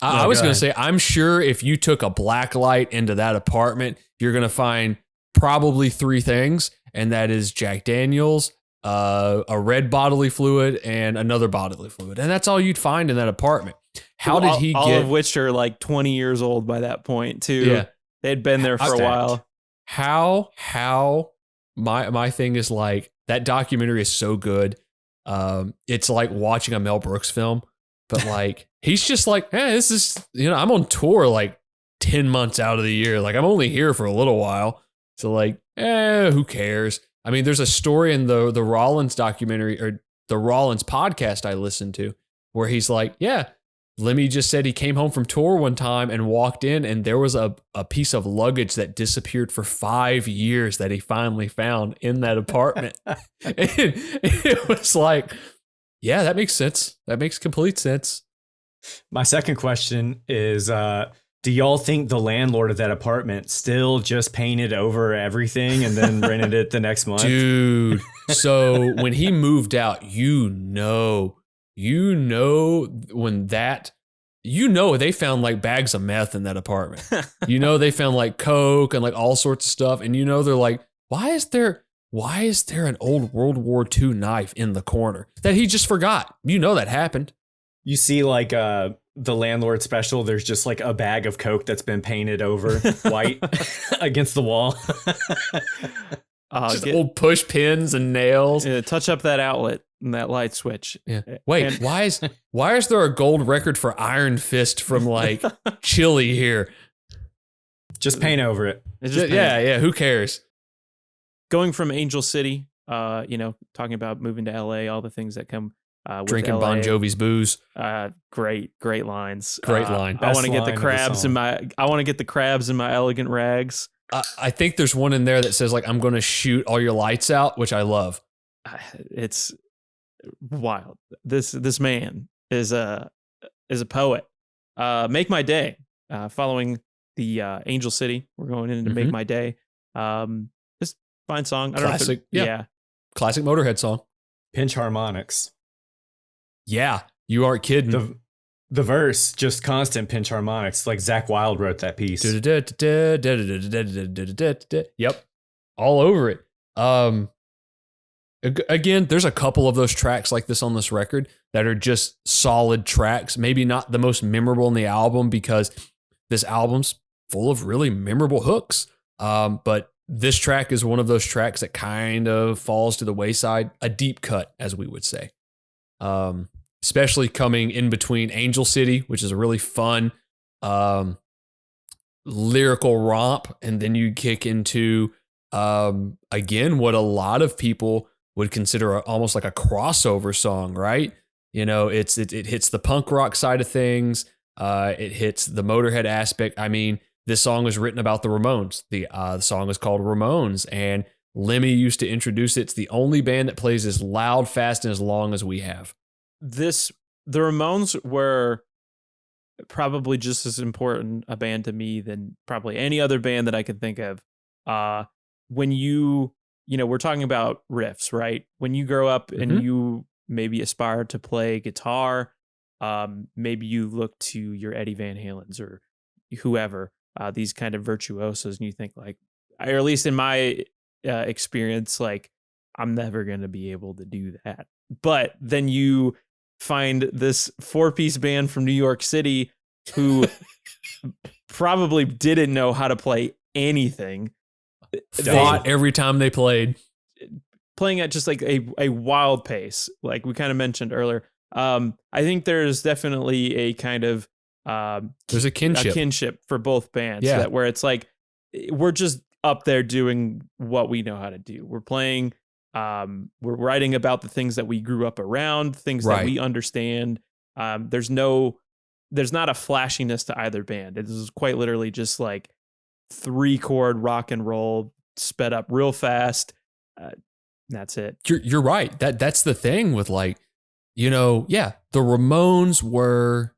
I was going to say, I'm sure if you took a black light into that apartment, you're going to find probably 3 things. And that is Jack Daniels, a red bodily fluid, and another bodily fluid. And that's all you'd find in that apartment. How did he all get... of which are like 20 years old by that point, too. Yeah. They'd been there for a while. How my thing is like, that documentary is so good. It's like watching a Mel Brooks film, but like, he's just like, hey, this is, I'm on tour like 10 months out of the year. Like I'm only here for a little while. So like, who cares? I mean, there's a story in the Rollins documentary or the Rollins podcast I listened to where he's like, yeah, Lemmy just said he came home from tour one time and walked in and there was a piece of luggage that disappeared for 5 years that he finally found in that apartment. And it was like, yeah, that makes sense. That makes complete sense. My second question is, do y'all think the landlord of that apartment still just painted over everything and then rented it the next month? Dude, so when he moved out, when that, they found like bags of meth in that apartment. They found like coke and like all sorts of stuff. And they're like, why is there an old World War II knife in the corner that he just forgot? That happened. You see like the landlord special, there's just like a bag of Coke that's been painted over white against the wall. Just old push pins and nails. Touch up that outlet and that light switch. Yeah. Wait, why is there a gold record for Iron Fist from like Chile here? Just paint over it. Yeah. Who cares? Going from Angel City, talking about moving to LA, all the things that come with drinking LA. Bon Jovi's booze. Great lines. Great line. I want to get the line of the crabs song. I want to get the crabs in my elegant rags. I think there's one in there that says like, I'm going to shoot all your lights out, which I love. It's wild. This man is a poet. Make My Day. Following the Angel City, we're going in to Make My Day. Just fine song. I don't Classic. know if yeah. Classic Motörhead song. Pinch harmonics. Yeah, you aren't kidding. The verse, just constant pinch harmonics. Like Zach Wilde wrote that piece. Yep. All over it. Again, there's a couple of those tracks like this on this record that are just solid tracks. Maybe not the most memorable in the album because this album's full of really memorable hooks. But this track is one of those tracks that kind of falls to the wayside, a deep cut, as we would say. Especially coming in between Angel City, which is a really fun lyrical romp, and then you kick into again what a lot of people would consider almost like a crossover song, right? It hits the punk rock side of things. It hits the Motörhead aspect. I mean, this song was written about the Ramones. The song is called Ramones, and Lemmy used to introduce it. It's the only band that plays as loud, fast, and as long as we have. The Ramones were probably just as important a band to me than probably any other band that I could think of. When we're talking about riffs, right? When you grow up and you maybe aspire to play guitar, maybe you look to your Eddie Van Halens or whoever, these kind of virtuosos, and you think like, or at least in my experience, like I'm never going to be able to do that. But then you find this 4-piece band from New York City who probably didn't know how to play anything. Fought every time they played. Playing at just like a wild pace, like we kind of mentioned earlier. I think there's definitely a kind of there's a kinship for both bands. Yeah. Where it's like we're just up there doing what we know how to do. We're playing. We're writing about the things that we grew up around, things that we understand. There's not a flashiness to either band. It is quite literally just like 3-chord rock and roll sped up real fast. That's it. You're right. That's the thing with like, the Ramones were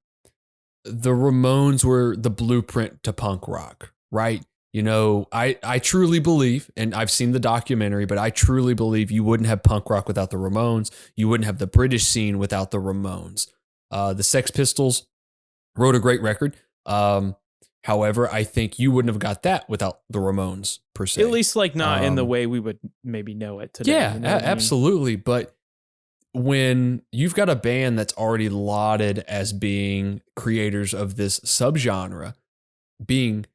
the blueprint to punk rock, right? I truly believe, and I've seen the documentary, but I truly believe you wouldn't have punk rock without the Ramones. You wouldn't have the British scene without the Ramones. The Sex Pistols wrote a great record. However, I think you wouldn't have got that without the Ramones, per se. At least like not in the way we would maybe know it today. Yeah, you know what I mean? absolutely. But when you've got a band that's already lauded as being creators of this subgenre, being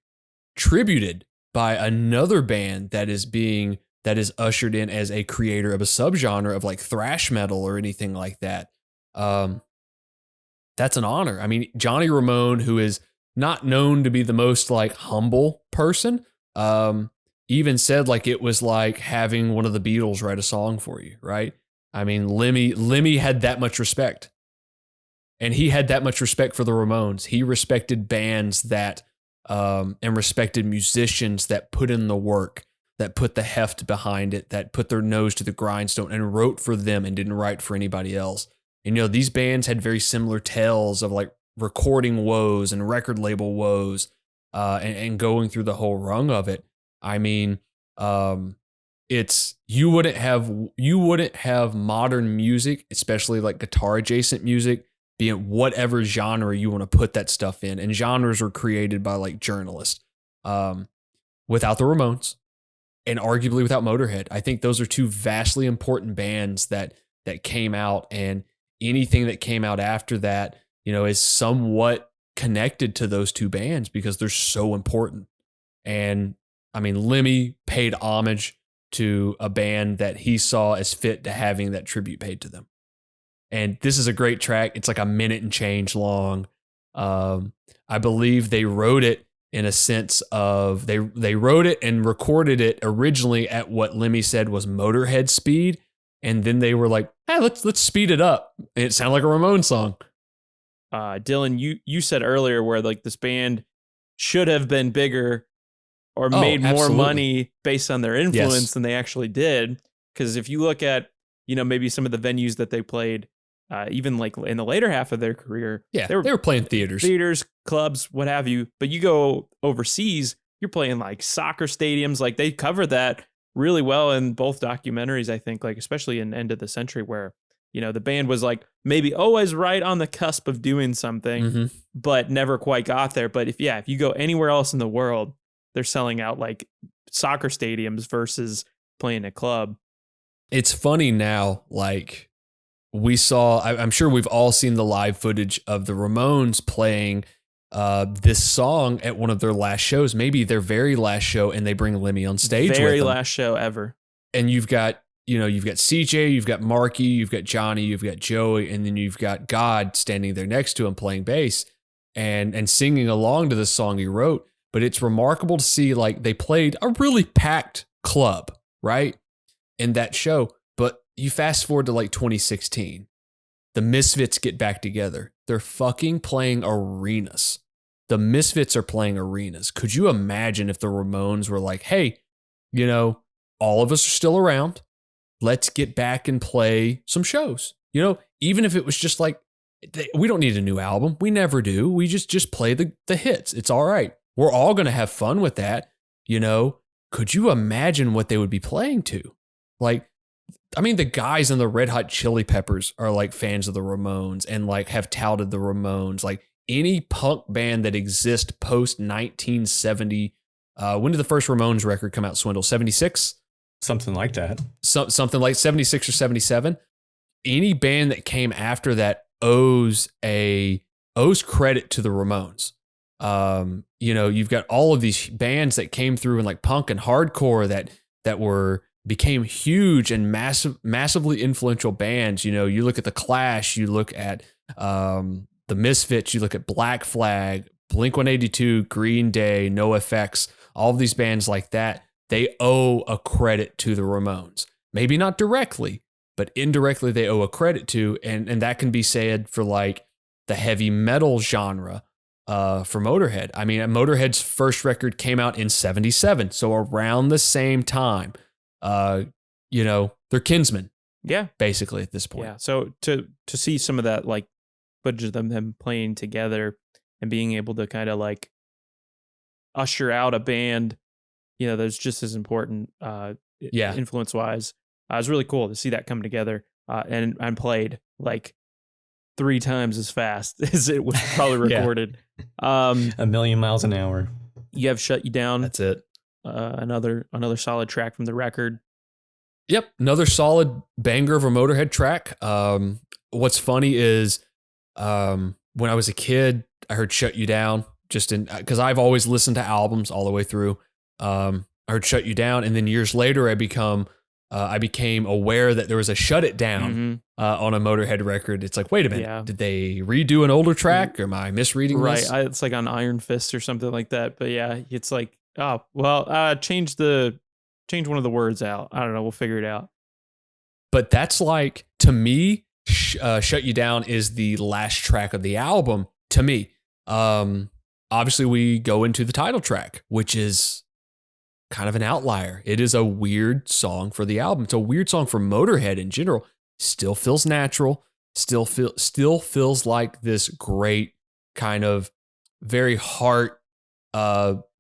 tributed by another band that is ushered in as a creator of a subgenre of like thrash metal or anything like that, that's an honor. I mean, Johnny Ramone, who is not known to be the most like humble person, even said like it was like having one of the Beatles write a song for you, right? I mean, Lemmy had that much respect, and he had that much respect for the Ramones. He respected bands that and respected musicians that put in the work, that put the heft behind it, that put their nose to the grindstone and wrote for them and didn't write for anybody else. And, these bands had very similar tales of like recording woes and record label woes, and going through the whole rung of it. I mean, you wouldn't have modern music, especially like guitar adjacent music, be in whatever genre you want to put that stuff in. And genres were created by like journalists, without the Ramones and arguably without Motörhead. I think those are two vastly important bands that came out, and anything that came out after that is somewhat connected to those two bands because they're so important. And I mean, Lemmy paid homage to a band that he saw as fit to having that tribute paid to them. And this is a great track. It's like a minute and change long. I believe they wrote it in a sense of they wrote it and recorded it originally at what Lemmy said was Motörhead speed. And then they were like, hey, let's speed it up. And it sounded like a Ramones song. Dylan, you said earlier where like this band should have been bigger or made more absolutely. money based on their influence than they actually did. Because if you look at, maybe some of the venues that they played, even like in the later half of their career, they were playing theaters, clubs, what have you. But you go overseas, you're playing like soccer stadiums. Like they cover that really well in both documentaries, I think, like especially in End of the Century, where the band was like maybe always right on the cusp of doing something, but never quite got there. But if you go anywhere else in the world, they're selling out like soccer stadiums versus playing a club. It's funny now, like we saw, I'm sure we've all seen the live footage of the Ramones playing this song at one of their last shows, maybe their very last show, and they bring Lemmy on stage with them. Very last show ever. And you've got CJ, you've got Marky, you've got Johnny, you've got Joey, and then you've got God standing there next to him playing bass and singing along to the song he wrote. But it's remarkable to see, like, they played a really packed club, right, in that show. But you fast forward to like 2016, the Misfits get back together. They're fucking playing arenas. The Misfits are playing arenas. Could you imagine if the Ramones were like, hey, all of us are still around. Let's get back and play some shows. Even if it was just like, we don't need a new album. We never do. We just play the hits. It's all right. We're all going to have fun with that. Could you imagine what they would be playing to? Like, I mean, the guys in the Red Hot Chili Peppers are like fans of the Ramones and like have touted the Ramones. Like any punk band that exists post 1970. When did the first Ramones record come out, Swindle? 76? Something like that. Something like 76 or 77. Any band that came after that owes credit to the Ramones. You've got all of these bands that came through in like punk and hardcore that became huge and massively influential bands. You look at the Clash, you look at the Misfits, you look at Black Flag, Blink-182, Green Day, NoFX, all of these bands like that. They owe a credit to the Ramones. Maybe not directly, but indirectly they owe a credit to, and that can be said for like the heavy metal genre for Motörhead. I mean, Motörhead's first record came out in 77, so around the same time. They're kinsmen. Yeah. Basically at this point. Yeah. So to see some of that like footage of them playing together and being able to kind of like usher out a band, that's just as important influence wise. It was really cool to see that come together and played like 3 times as fast as it was probably recorded. A million miles an hour. You have Shut You Down. That's it. Another solid track from the record. Yep, another solid banger of a Motörhead track. What's funny is when I was a kid, I heard Shut You Down because I've always listened to albums all the way through. I heard Shut You Down, and then years later I became aware that there was a Shut It Down on a Motörhead record. It's like, wait a minute, did they redo an older track? Or am I misreading this? Right, it's like on Iron Fist or something like that. But yeah, it's like, oh well, change one of the words out. I don't know. We'll figure it out. But that's like, to me, Shut You Down is the last track of the album. To me, obviously we go into the title track, which is kind of an outlier. It is a weird song for the album. It's a weird song for Motörhead in general. Still feels natural. Still feels like this great kind of very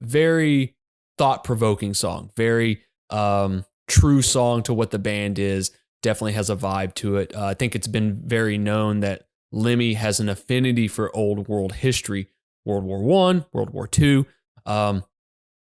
very thought-provoking song. Very true song to what the band is. Definitely has a vibe to it. I think it's been very known that Lemmy has an affinity for old world history, World War I, World War II.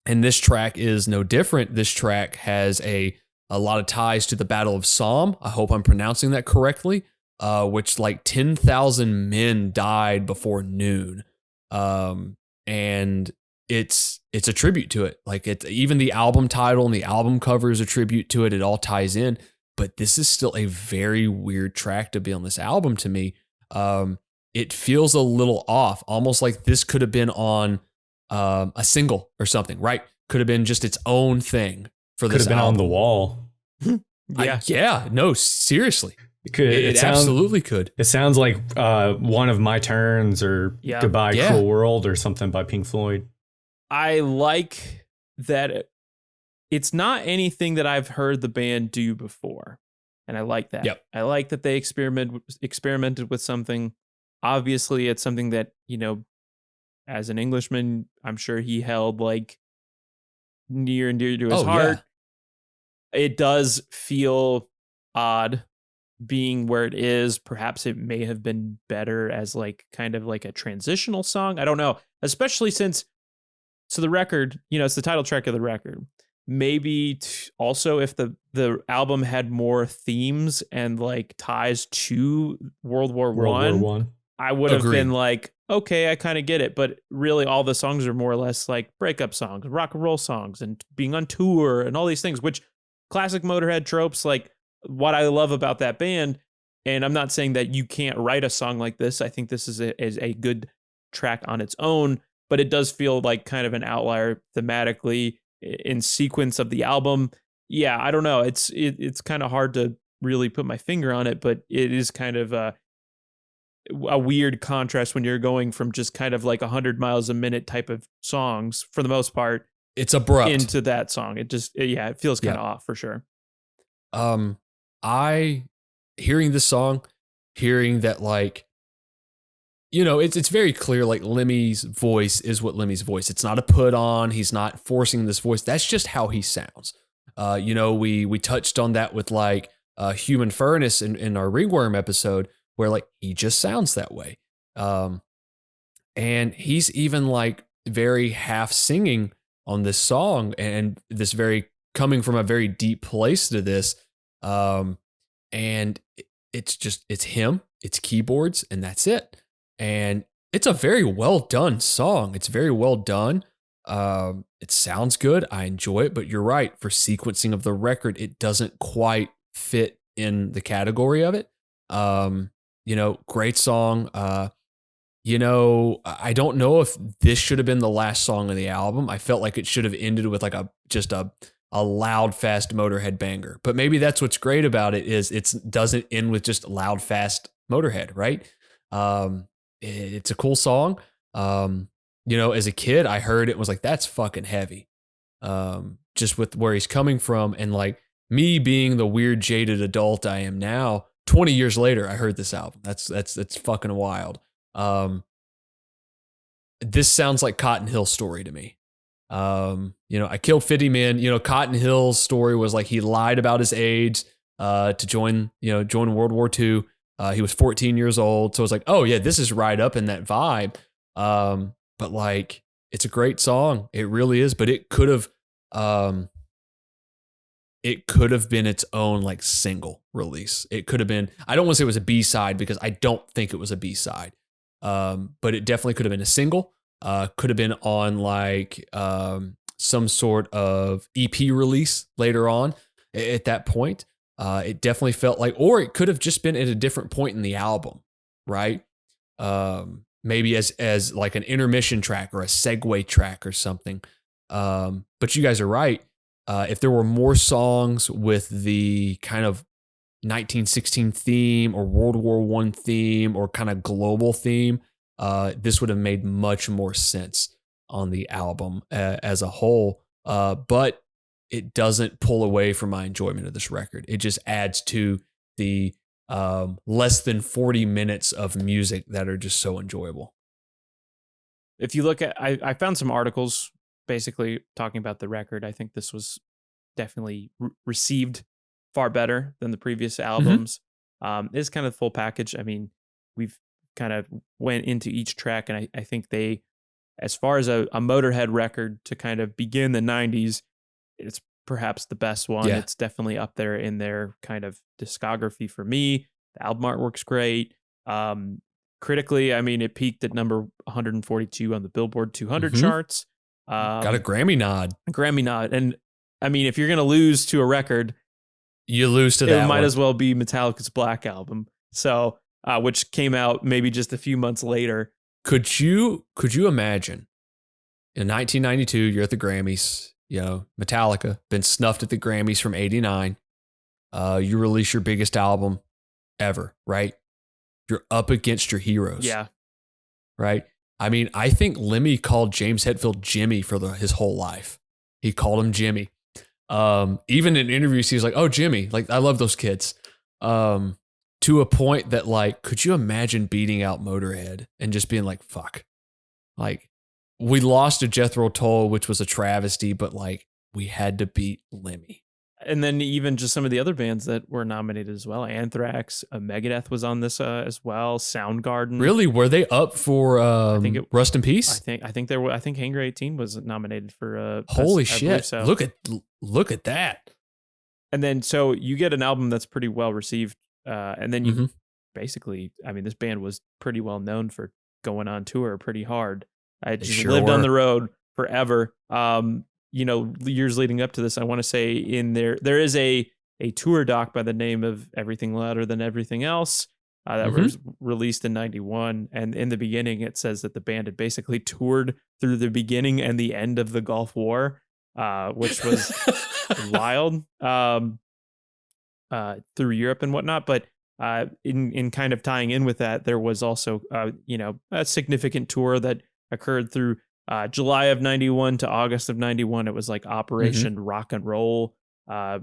And this track is no different. This track has a lot of ties to the Battle of Somme. I hope I'm pronouncing that correctly. which like 10,000 men died before noon. And it's a tribute to it. Like even the album title and the album cover is a tribute to it. It all ties in, but this is still a very weird track to be on this album to me. It feels a little off, almost like this could have been on a single or something, right? Could have been just its own thing for this album. Could have been on the wall. Yeah. No, seriously. It absolutely could. It sounds like One of My Turns or Goodbye Cruel World or something by Pink Floyd. I like that it's not anything that I've heard the band do before. And I like that. Yep. I like that they experimented with something. Obviously, it's something that, as an Englishman, I'm sure he held like near and dear to his heart. Yeah. It does feel odd being where it is. Perhaps it may have been better as like kind of like a transitional song. I don't know, especially since the record, it's the title track of the record. Maybe also if the album had more themes and like ties to World War One, I would have been like, okay, I kind of get it. But really all the songs are more or less like breakup songs, rock and roll songs, and being on tour and all these things, which classic Motörhead tropes, like what I love about that band. And I'm not saying that you can't write a song like this. I think this is a good track on its own, but it does feel like kind of an outlier thematically in sequence of the album. Yeah, I don't know. It's kind of hard to really put my finger on it, but it is kind of a weird contrast when you're going from just kind of like 100 miles a minute type of songs for the most part. It's abrupt into that song. It just, it feels kind of off for sure. Hearing this song, hearing that like, it's very clear like Lemmy's voice is what Lemmy's voice. It's not a put on. He's not forcing this voice. That's just how he sounds. We touched on that with like Human Furnace in our Ringworm episode, where like he just sounds that way. And he's even like very half singing on this song, and this very coming from a very deep place to this. And it's him, it's keyboards, and that's it. And it's a very well done song. It's very well done. It sounds good. I enjoy it, but you're right. For sequencing of the record, it doesn't quite fit in the category of it. Great song. I don't know if this should have been the last song of the album. I felt like it should have ended with like just a loud, fast Motörhead banger. But maybe that's what's great about it is it doesn't end with just loud, fast Motörhead, right? It's a cool song. As a kid, I heard it and was like, that's fucking heavy. Just with where he's coming from, and like me being the weird, jaded adult I am now, 20 years later, I heard this album. That's fucking wild. This sounds like Cotton Hill's story to me. I killed 50 men. Cotton Hill's story was like he lied about his age to join World War II. He was 14 years old. So it's like, oh yeah, this is right up in that vibe. But like, it's a great song. It really is. But it could have been its own like single release. It could have been, I don't want to say it was a B-side because I don't think it was a B-side. But it definitely could have been a single. Could have been on like some sort of EP release later on at that point. It definitely felt like, or it could have just been at a different point in the album, right? Maybe as like an intermission track or a segue track or something. But you guys are right. If there were more songs with the kind of 1916 theme or World War I theme or kind of global theme, this would have made much more sense on the album as a whole. But it doesn't pull away from my enjoyment of this record. It just adds to the less than 40 minutes of music that are just so enjoyable. If you look at, I found some articles basically talking about the record. I think this was definitely received far better than the previous albums. It's kind of the full package. I mean, we've kind of went into each track, and I think they, as far as a Motörhead record to kind of begin the 90s, it's perhaps the best one. Yeah. It's definitely up there in their kind of discography for me. The album artwork's great. Critically, I mean, it peaked at number 142 on the Billboard 200 charts. Got a Grammy nod. And I mean, if you're going to lose to a record, you lose to that. It might as well be Metallica's Black Album. So, which came out maybe just a few months later. Could you imagine in 1992, you're at the Grammys, Metallica, been snuffed at the Grammys from 89. You release your biggest album ever, right? You're up against your heroes. Yeah. Right? I mean, I think Lemmy called James Hetfield Jimmy for his whole life. He called him Jimmy. Even in interviews, he was like, "Oh, Jimmy, like I love those kids." To a point that, like, could you imagine beating out Motörhead and just being like, "Fuck," like we lost to Jethro Tull, which was a travesty, but like we had to beat Lemmy. And then even just some of the other bands that were nominated as well. Anthrax, Megadeth was on this as well. Soundgarden. Really? Were they up for Rust in Peace? I think there were. I think Hangar 18 was nominated for. Holy best, shit! So. Look at that. And then so you get an album that's pretty well received, and then you basically, I mean, this band was pretty well known for going on tour pretty hard. I just lived on the road forever. Years leading up to this, I want to say there is a tour doc by the name of Everything Louder Than Everything Else that was released in 91. And in the beginning, it says that the band had basically toured through the beginning and the end of the Gulf War, which was wild, through Europe and whatnot. But in kind of tying in with that, there was also, a significant tour that occurred through July of 91 to August of 91. It was like Operation Rock and Roll,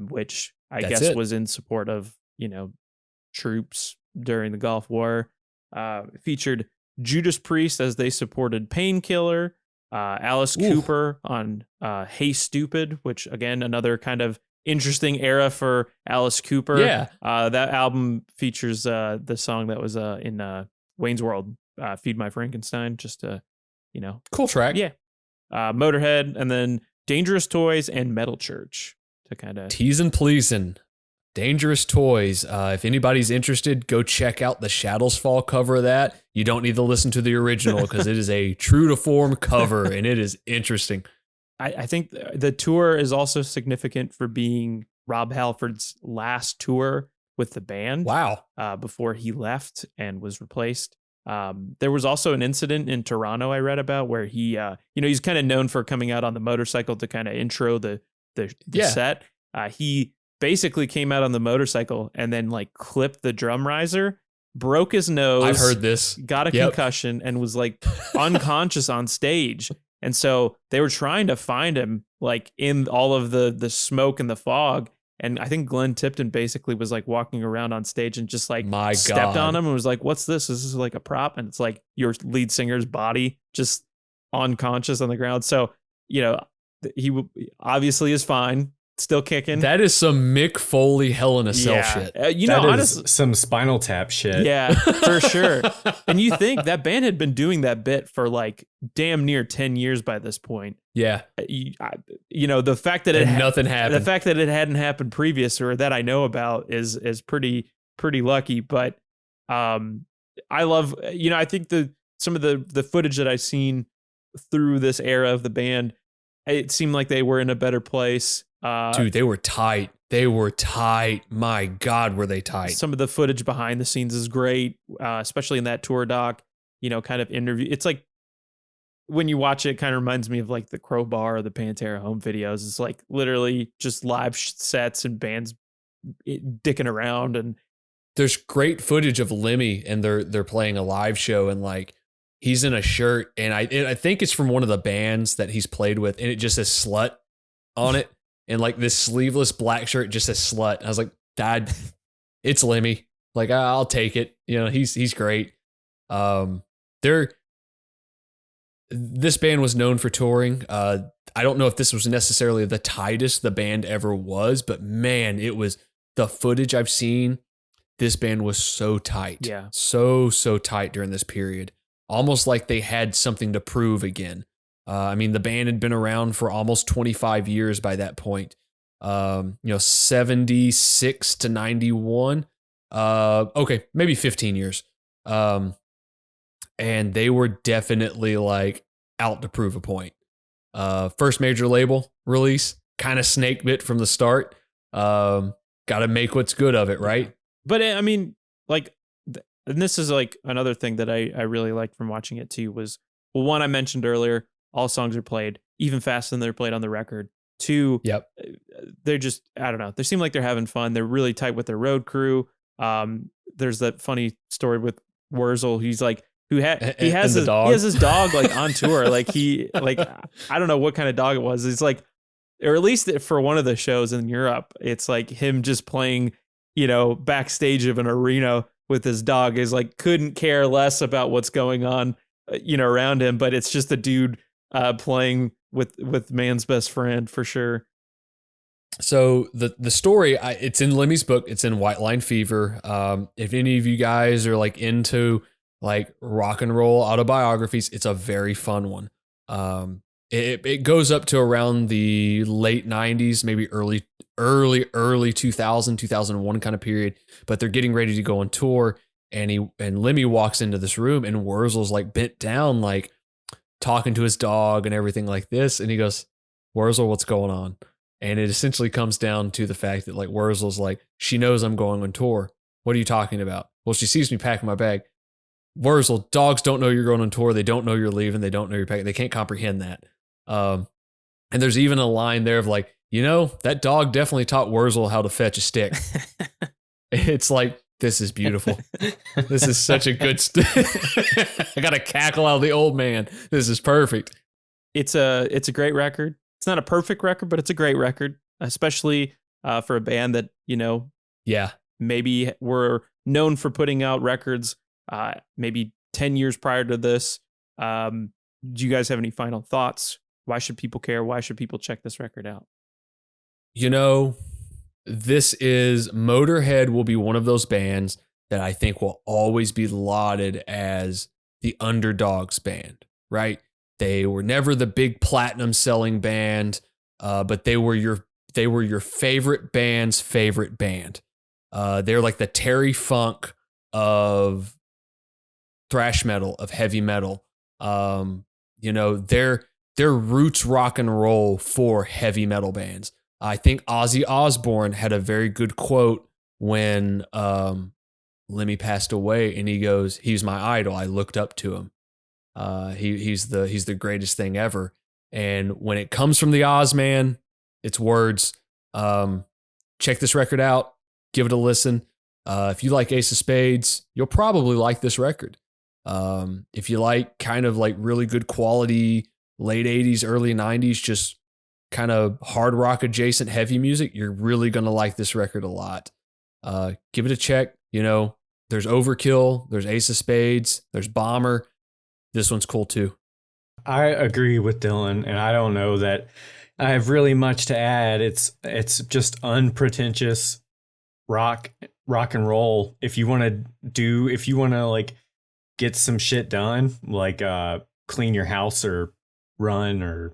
which I guess was in support of, troops during the Gulf War. It featured Judas Priest as they supported Painkiller, Alice Cooper on Hey Stupid, which again, another kind of interesting era for Alice Cooper. Yeah. That album features the song that was in Wayne's World, Feed My Frankenstein, just to, cool track. Yeah. Motörhead, and then Dangerous Toys and Metal Church to kind of teasing, pleasing. Dangerous Toys. If anybody's interested, go check out the Shadows Fall cover of that. You don't need to listen to the original because it is a true to form cover and it is interesting. I think the tour is also significant for being Rob Halford's last tour with the band. Wow. Before he left and was replaced. There was also an incident in Toronto I read about where he, he's kind of known for coming out on the motorcycle to kind of intro the set. He basically came out on the motorcycle and then like clipped the drum riser, broke his nose. I've heard this. Got a concussion and was like unconscious on stage. And so they were trying to find him like in all of the smoke and the fog. And I think Glenn Tipton basically was like walking around on stage and just like stepped on him and was like, "What's this? Is this like a prop?" And it's like your lead singer's body just unconscious on the ground. So, he obviously is fine, still kicking. That is some Mick Foley Hell in a Cell shit. Honestly, some Spinal Tap shit. Yeah, for sure. And you think that band had been doing that bit for like damn near 10 years by this point. Yeah. The fact that nothing happened. The fact that it hadn't happened previous or that I know about is pretty lucky. But I love, I think some of the footage that I've seen through this era of the band, it seemed like they were in a better place. Dude, they were tight. My God, were they tight. Some of the footage behind the scenes is great, especially in that tour doc, kind of interview. It's like when you watch it, kind of reminds me of like the Crowbar or the Pantera home videos. It's like literally just live sets and bands dicking around. And there's great footage of Lemmy and they're playing a live show and like he's in a shirt and I think it's from one of the bands that he's played with and it just says slut on it. And like this sleeveless black shirt just says slut. And I was like, Dad, it's Lemmy. Like, I'll take it. He's great. This band was known for touring. I don't know if this was necessarily the tightest the band ever was, but man, it was the footage I've seen. This band was so tight. Yeah. So tight during this period. Almost like they had something to prove again. The band had been around for almost 25 years by that point. 76 to 91. Okay, maybe 15 years. And they were definitely like out to prove a point. First major label release, kind of snake bit from the start. Got to make what's good of it, right? But I mean, like, and this is like another thing that I really liked from watching it too was, well, one, I mentioned earlier, all songs are played even faster than they're played on the record. Two, Yep. They're just, I don't know, they seem like they're having fun. They're really tight with their road crew. There's that funny story with Wurzel. He's like, he has his dog like on tour. Like I don't know what kind of dog it was. It's like, or at least for one of the shows in Europe, it's like him just playing, backstage of an arena with his dog, is like, couldn't care less about what's going on, around him. But it's just a dude playing with man's best friend for sure. So the story, it's in Lemmy's book. It's in White Line Fever. If any of you guys are like into like rock and roll autobiographies, it's a very fun one. It goes up to around the late 90s, maybe early 2001 kind of period. But they're getting ready to go on tour, and Lemmy walks into this room, and Wurzel's like bent down, like talking to his dog and everything like this. And he goes, "Wurzel, what's going on?" And it essentially comes down to the fact that like Wurzel's like, she knows I'm going on tour. What are you talking about? Well, she sees me packing my bag. Wurzel, dogs don't know you're going on tour. They don't know you're leaving. They don't know you're packing. They can't comprehend that. And there's even a line there of like, that dog definitely taught Wurzel how to fetch a stick. It's like, this is beautiful. This is such a good I got to cackle out of the old man. This is perfect. It's a great record. It's not a perfect record, but it's a great record, especially for a band that, maybe were known for putting out records maybe 10 years prior to this. Do you guys have any final thoughts? Why should people care? Why should people check this record out? This is Motörhead will be one of those bands that I think will always be lauded as the underdogs band, right? They were never the big platinum selling band, but they were your favorite band's favorite band. They're like the Terry Funk of thrash metal, of heavy metal. They're roots rock and roll for heavy metal bands. I think Ozzy Osbourne had a very good quote when Lemmy passed away, and he goes, "He's my idol. I looked up to him. He's the greatest thing ever." And when it comes from the Oz man, it's words. Check this record out. Give it a listen. If you like Ace of Spades, you'll probably like this record. If you like kind of like really good quality late 80s, early 90s, just kind of hard rock adjacent heavy music, you're really going to like this record a lot. Give it a check. There's Overkill, there's Ace of Spades, there's Bomber. This one's cool too. I agree with Dylan, and I don't know that I have really much to add. It's just unpretentious rock and roll. If you want to like get some shit done, like clean your house or run or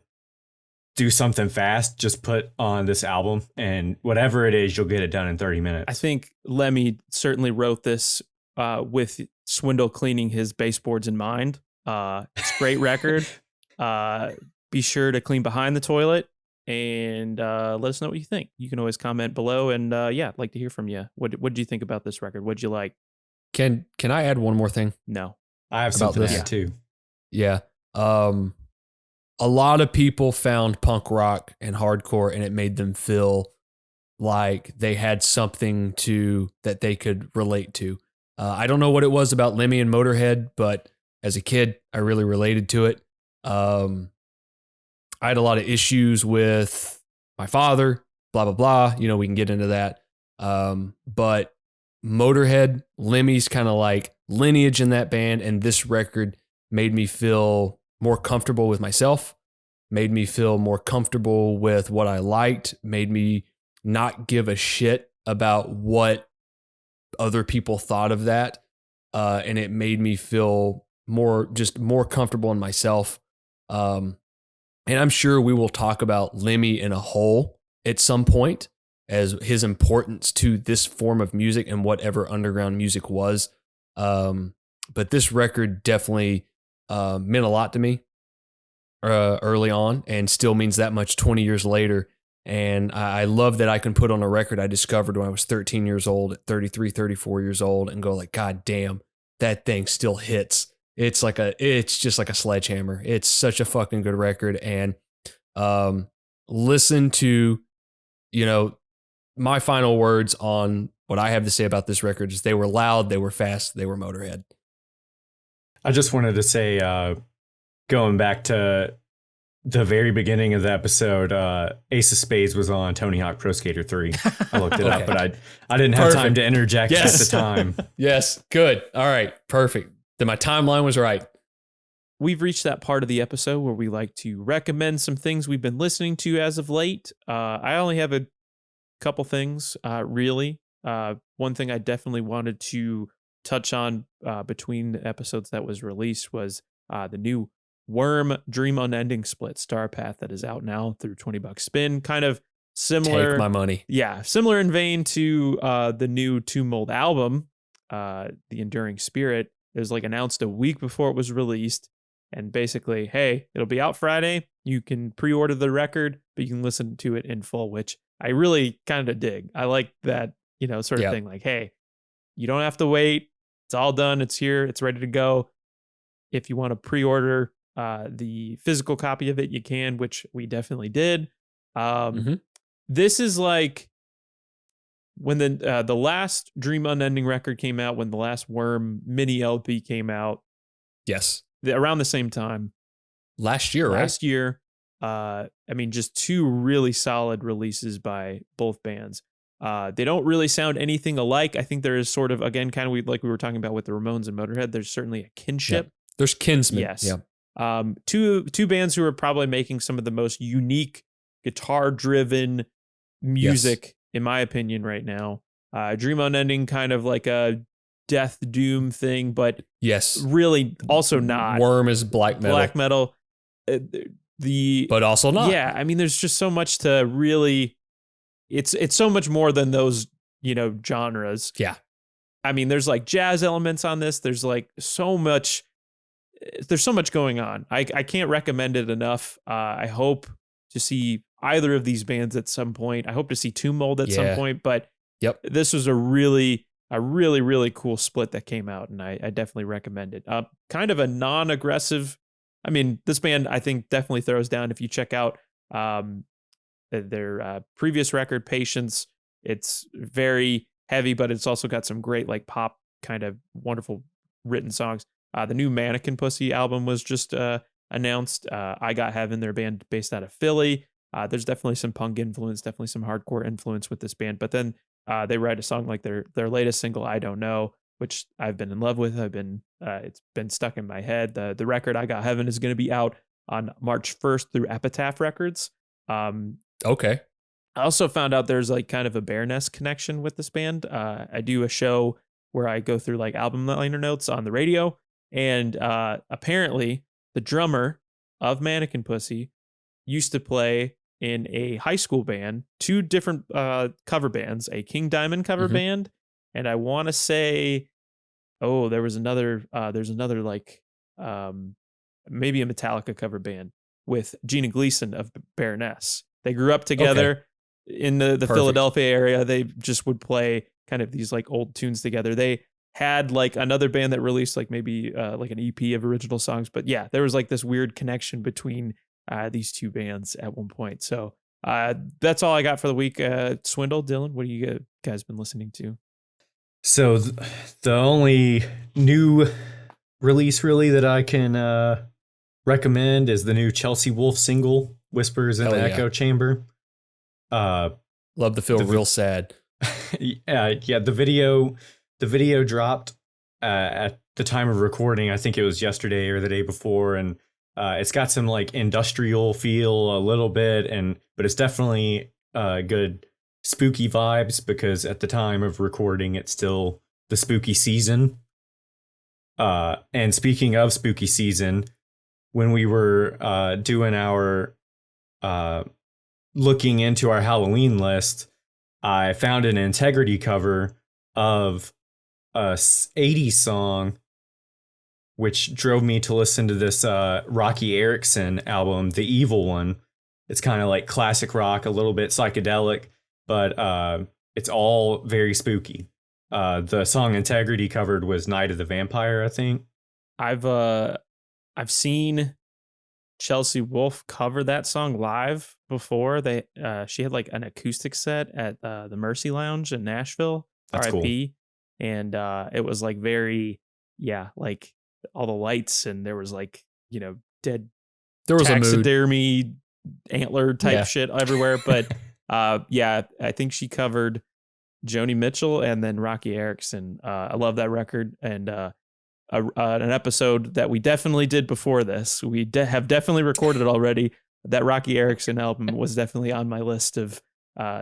do something fast, just put on this album, and whatever it is, you'll get it done in 30 minutes. I think Lemmy certainly wrote this with Swindle cleaning his baseboards in mind. It's a great record. Be sure to clean behind the toilet, and let us know what you think. You can always comment below, and I'd like to hear from you. What did you think about this record? What'd you like? Can I add one more thing? No. I have something to add too. Yeah. A lot of people found punk rock and hardcore, and it made them feel like they had something that they could relate to. I don't know what it was about Lemmy and Motörhead, but as a kid, I really related to it. I had a lot of issues with my father, blah, blah, blah. We can get into that. But Motörhead, Lemmy's kind of like lineage in that band, and this record made me feel more comfortable with myself, made me feel more comfortable with what I liked, made me not give a shit about what other people thought of that. And it made me feel more comfortable in myself. And I'm sure we will talk about Lemmy in a whole at some point. as his importance to this form of music and whatever underground music was. But this record definitely meant a lot to me early on, and still means that much 20 years later. And I love that I can put on a record I discovered when I was 13 years old, at 33, 34 years old, and go like, God damn, that thing still hits. It's just like a sledgehammer. It's such a fucking good record. And listen to, my final words on what I have to say about this record is they were loud, they were fast, they were Motörhead. I just wanted to say, going back to the very beginning of the episode, Ace of Spades was on Tony Hawk Pro Skater 3. I looked it up, but I didn't have time to interject at the time. Yes, good. All right, perfect. Then my timeline was right. We've reached that part of the episode where we like to recommend some things we've been listening to as of late. I only have a couple things, really. One thing I definitely wanted to touch on between the episodes that was released was the new Worm Dream Unending split Star Path that is out now through $20 spin. Kind of similar. Take my money. Yeah, similar in vein to the new Tumult album, The Enduring Spirit. It was like announced a week before it was released. And basically, hey, it'll be out Friday. You can pre-order the record, but you can listen to it in full, which I really kind of dig. I like that, sort of thing. Like, hey, you don't have to wait. It's all done. It's here. It's ready to go. If you want to pre-order the physical copy of it, you can, which we definitely did. This is like when the last Dream Unending record came out, when the last Worm mini LP came out. Yes. Around the same time. Last year, right? Last year. Just two really solid releases by both bands. They don't really sound anything alike. I think there is sort of, again, kind of like we were talking about with the Ramones and Motörhead, there's certainly a kinship. Yeah. There's kinsmen. Yes. Yeah. Two bands who are probably making some of the most unique guitar-driven music, in my opinion, right now. Dream Unending, kind of like a death doom thing, but really also not. Worm is black metal. But also not. Yeah, I mean, there's just so much to really. It's so much more than those genres. Yeah, I mean, there's like jazz elements on this. There's like so much. There's so much going on. I can't recommend it enough. I hope to see either of these bands at some point. I hope to see Tumult at some point. But this was a really cool split that came out, and I definitely recommend it. Kind of a non-aggressive. I mean, this band I think definitely throws down. If you check out their previous record, Patience, it's very heavy, but it's also got some great like pop kind of wonderful written songs. The new Mannequin Pussy album was just announced. I Got Heaven, their band based out of Philly. There's definitely some punk influence, definitely some hardcore influence with this band. But then they write a song like their latest single, I Don't Know, which I've been in love with. It's been stuck in my head. The record I Got Heaven is going to be out on March 1st through Epitaph Records. Okay. I also found out there's like kind of a Bareness connection with this band. I do a show where I go through like album liner notes on the radio, and apparently the drummer of Mannequin Pussy used to play in a high school band, two different cover bands, a King Diamond cover band, and I want to say, there's another like maybe a Metallica cover band with Gina Gleason of Baroness. They grew up together in the Philadelphia area. They just would play kind of these like old tunes together. They had like another band that released like maybe like an EP of original songs, but yeah, there was like this weird connection between these two bands at one point. So that's all I got for the week. Swindle, Dylan, what have you guys been listening to? So the only new release really that I can recommend is the new Chelsea Wolfe single, Whispers in the Echo Chamber. Love to feel real sad. The video dropped at the time of recording. I think it was yesterday or the day before, and it's got some like industrial feel a little bit, but it's definitely good spooky vibes, because at the time of recording it's still the spooky season. And speaking of spooky season, when we were doing our looking into our Halloween list, I found an Integrity cover of a 80s song, which drove me to listen to this Rocky Erickson album, The Evil One. It's kind of like classic rock, a little bit psychedelic, but it's all very spooky. The song Integrity covered was Night of the Vampire, I think. I've seen Chelsea Wolfe cover that song live before. She had like an acoustic set at the Mercy Lounge in Nashville. That's RIP. And it was like very, like all the lights, and there was like, dead There was a mood. taxidermy antler type shit everywhere. But I think she covered Joni Mitchell and then Rocky Erickson. I love that record. And an episode that we definitely did before this. We have definitely recorded it already. That Rocky Erickson album was definitely on my list of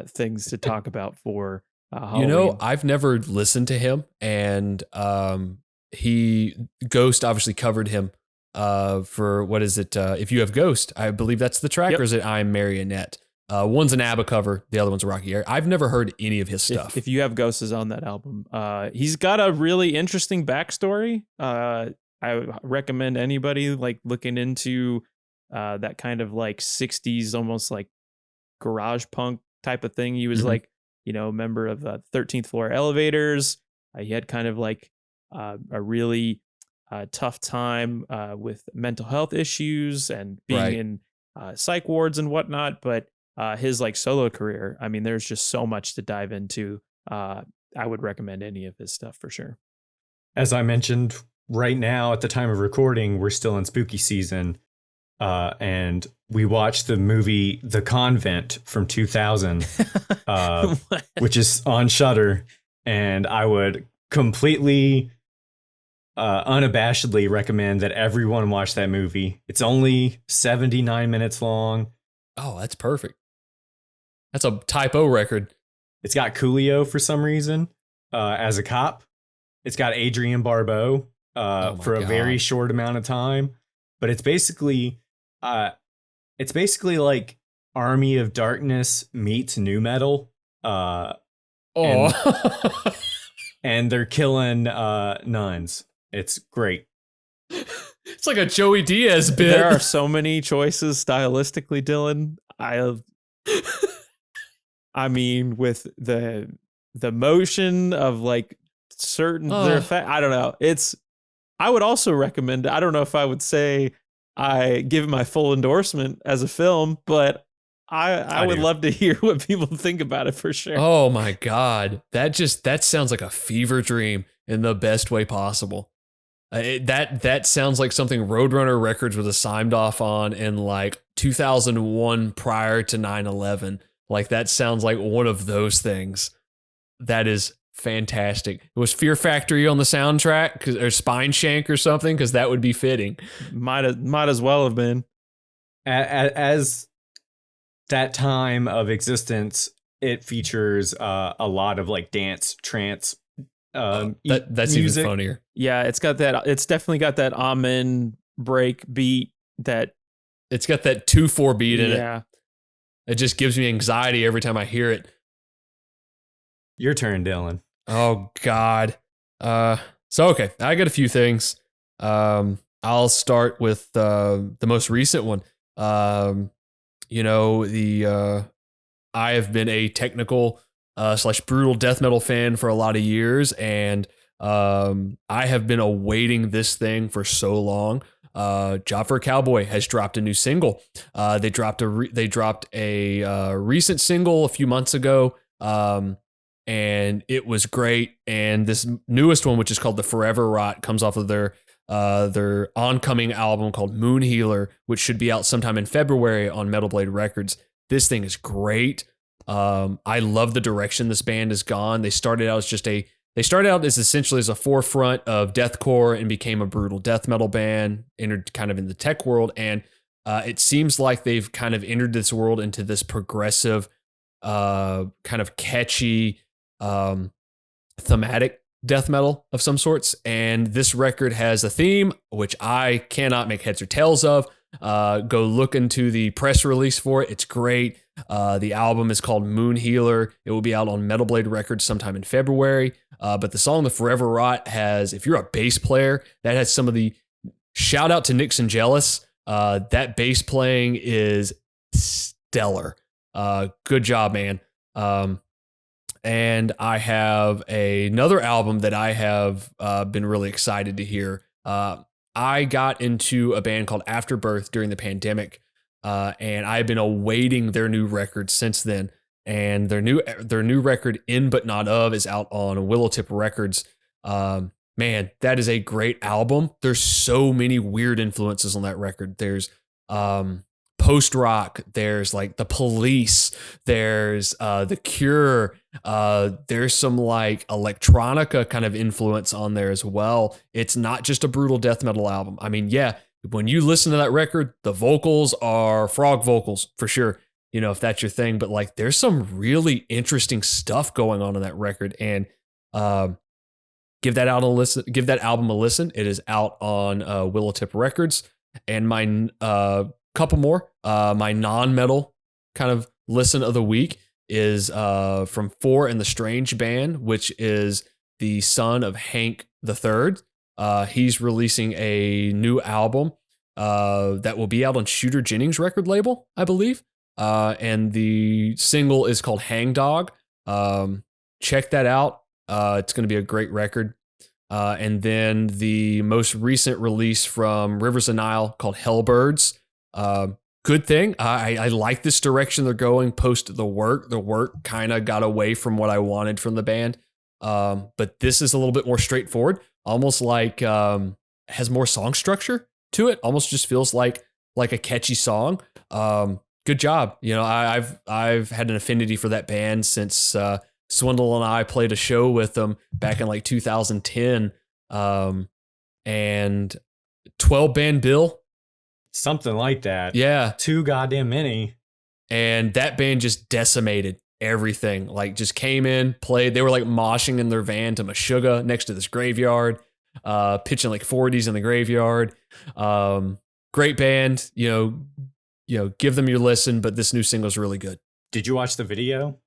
things to talk about for Halloween. I've never listened to him, and Ghost obviously covered him for, what is it? If You Have Ghost, I believe that's the track, or is it I'm Marionette? One's an ABBA cover, the other one's a Rocky Eric. I've never heard any of his stuff. If You Have Ghosts is on that album. He's got a really interesting backstory. I recommend anybody like looking into that kind of like 60s, almost like garage punk type of thing. He was like, a member of 13th Floor Elevators. He had kind of like a really tough time with mental health issues and being in psych wards and whatnot. But his like solo career, I mean, there's just so much to dive into. I would recommend any of his stuff for sure. As I mentioned, right now at the time of recording, we're still in spooky season. And we watched the movie The Convent from 2000, which is on Shudder. And I would completely, unabashedly recommend that everyone watch that movie. It's only 79 minutes long. Oh, that's perfect. That's a typo record. It's got Coolio for some reason as a cop. It's got Adrienne Barbeau for a very short amount of time. But it's basically like Army of Darkness meets nu metal. And they're killing nuns. It's great. It's like a Joey Diaz bit. There are so many choices stylistically, Dylan. I mean, with the motion of like certain, I don't know. I would also recommend, I don't know if I would say I give it my full endorsement as a film, but I would love to hear what people think about it for sure. Oh my God. That sounds like a fever dream in the best way possible. That sounds like something Roadrunner Records would have signed off on in like 2001 prior to 9/11. Like that sounds like one of those things. That is fantastic. It was Fear Factory on the soundtrack, or Spine Shank or something, because that would be fitting. Might as well have been. As that time of existence, it features a lot of like dance, trance. That's music. even funnier. Yeah, it's definitely got that amen break beat that. It's got that 2/4 beat in it. Yeah. It just gives me anxiety every time I hear it. Your turn, Dylan. Oh God. Okay, I got a few things. I'll start with the most recent one. I have been a technical / brutal death metal fan for a lot of years, and I have been awaiting this thing for so long. Job for a Cowboy has dropped a new single. They dropped a recent single a few months ago, and it was great. And this newest one, which is called The Forever Rot, comes off of their oncoming album called Moon Healer, which should be out sometime in February on Metal Blade Records. This thing is great. I love the direction this band has gone. They started out as essentially as a forefront of deathcore and became a brutal death metal band, entered kind of in the tech world. And it seems like they've kind of entered this world into this progressive, kind of catchy, thematic death metal of some sorts. And this record has a theme, which I cannot make heads or tails of. Go look into the press release for it. It's great. The album is called Moon Healer. It will be out on Metal Blade Records sometime in February. But the song The Forever Rot has, if you're a bass player, that has some of the, shout out to Nixon Jealous. That bass playing is stellar. Good job, man. And I have another album that I have been really excited to hear. I got into a band called Afterbirth during the pandemic, and I've been awaiting their new record since then. And their new record, In But Not Of, is out on Willowtip Records. Man, that is a great album. There's so many weird influences on that record. There's post rock, there's like The Police, there's The Cure, there's some like electronica kind of influence on there as well. It's not just a brutal death metal album. I mean, yeah, when you listen to that record, the vocals are frog vocals for sure, you know, if that's your thing, but like there's some really interesting stuff going on in that record. And give that album a listen. It is out on Willowtip Records. And my couple more, my non-metal kind of listen of the week is from Four and the Strange Band, which is the son of Hank III. He's releasing a new album that will be out on Shooter Jennings record label, I believe. And the single is called Hangdog. Check that out. It's going to be a great record. And then the most recent release from Rivers of Nile called Hellbirds. Good thing. I like this direction they're going post the work. The work kind of got away from what I wanted from the band. But this is a little bit more straightforward, almost like has more song structure to it. Almost just feels like a catchy song. Good job. You know, I've had an affinity for that band since Swindle and I played a show with them back in like 2010. And 12 band bill. Something like that. Yeah. Too goddamn many. And that band just decimated everything. Like just came in, played. They were like moshing in their van to Meshuggah next to this graveyard, pitching like 40s in the graveyard. Great band, you know, give them your listen, but this new single is really good. Did you watch the video?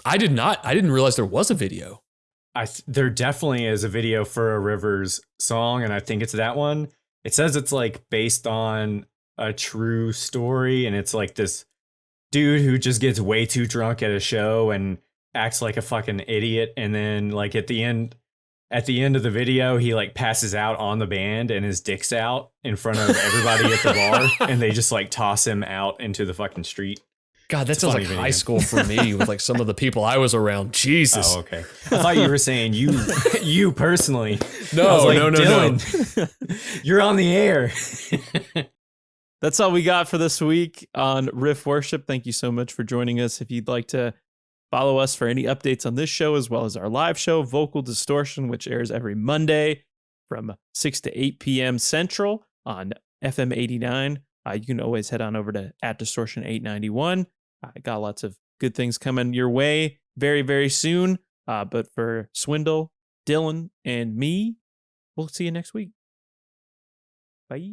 I did not. I didn't realize there was a video. There definitely is a video for a Rivers song, and I think it's that one. It says it's like based on a true story, and it's like this dude who just gets way too drunk at a show and acts like a fucking idiot, and then like at the end of the video, he like passes out on the band and his dick's out in front of everybody at the bar, and they just like toss him out into the fucking street. God, that sounds like high school for me with like some of the people I was around. Jesus. Oh, okay. I thought you were saying you personally. No, like, no. Dylan, you're on the air. That's all we got for this week on Riff Worship. Thank you so much for joining us. If you'd like to follow us for any updates on this show, as well as our live show, Vocal Distortion, which airs every Monday from 6 to 8 p.m. Central on FM 89. You can always head on over to @Distortion891. I got lots of good things coming your way very, very soon. But for Swindle, Dylan, and me, we'll see you next week. Bye.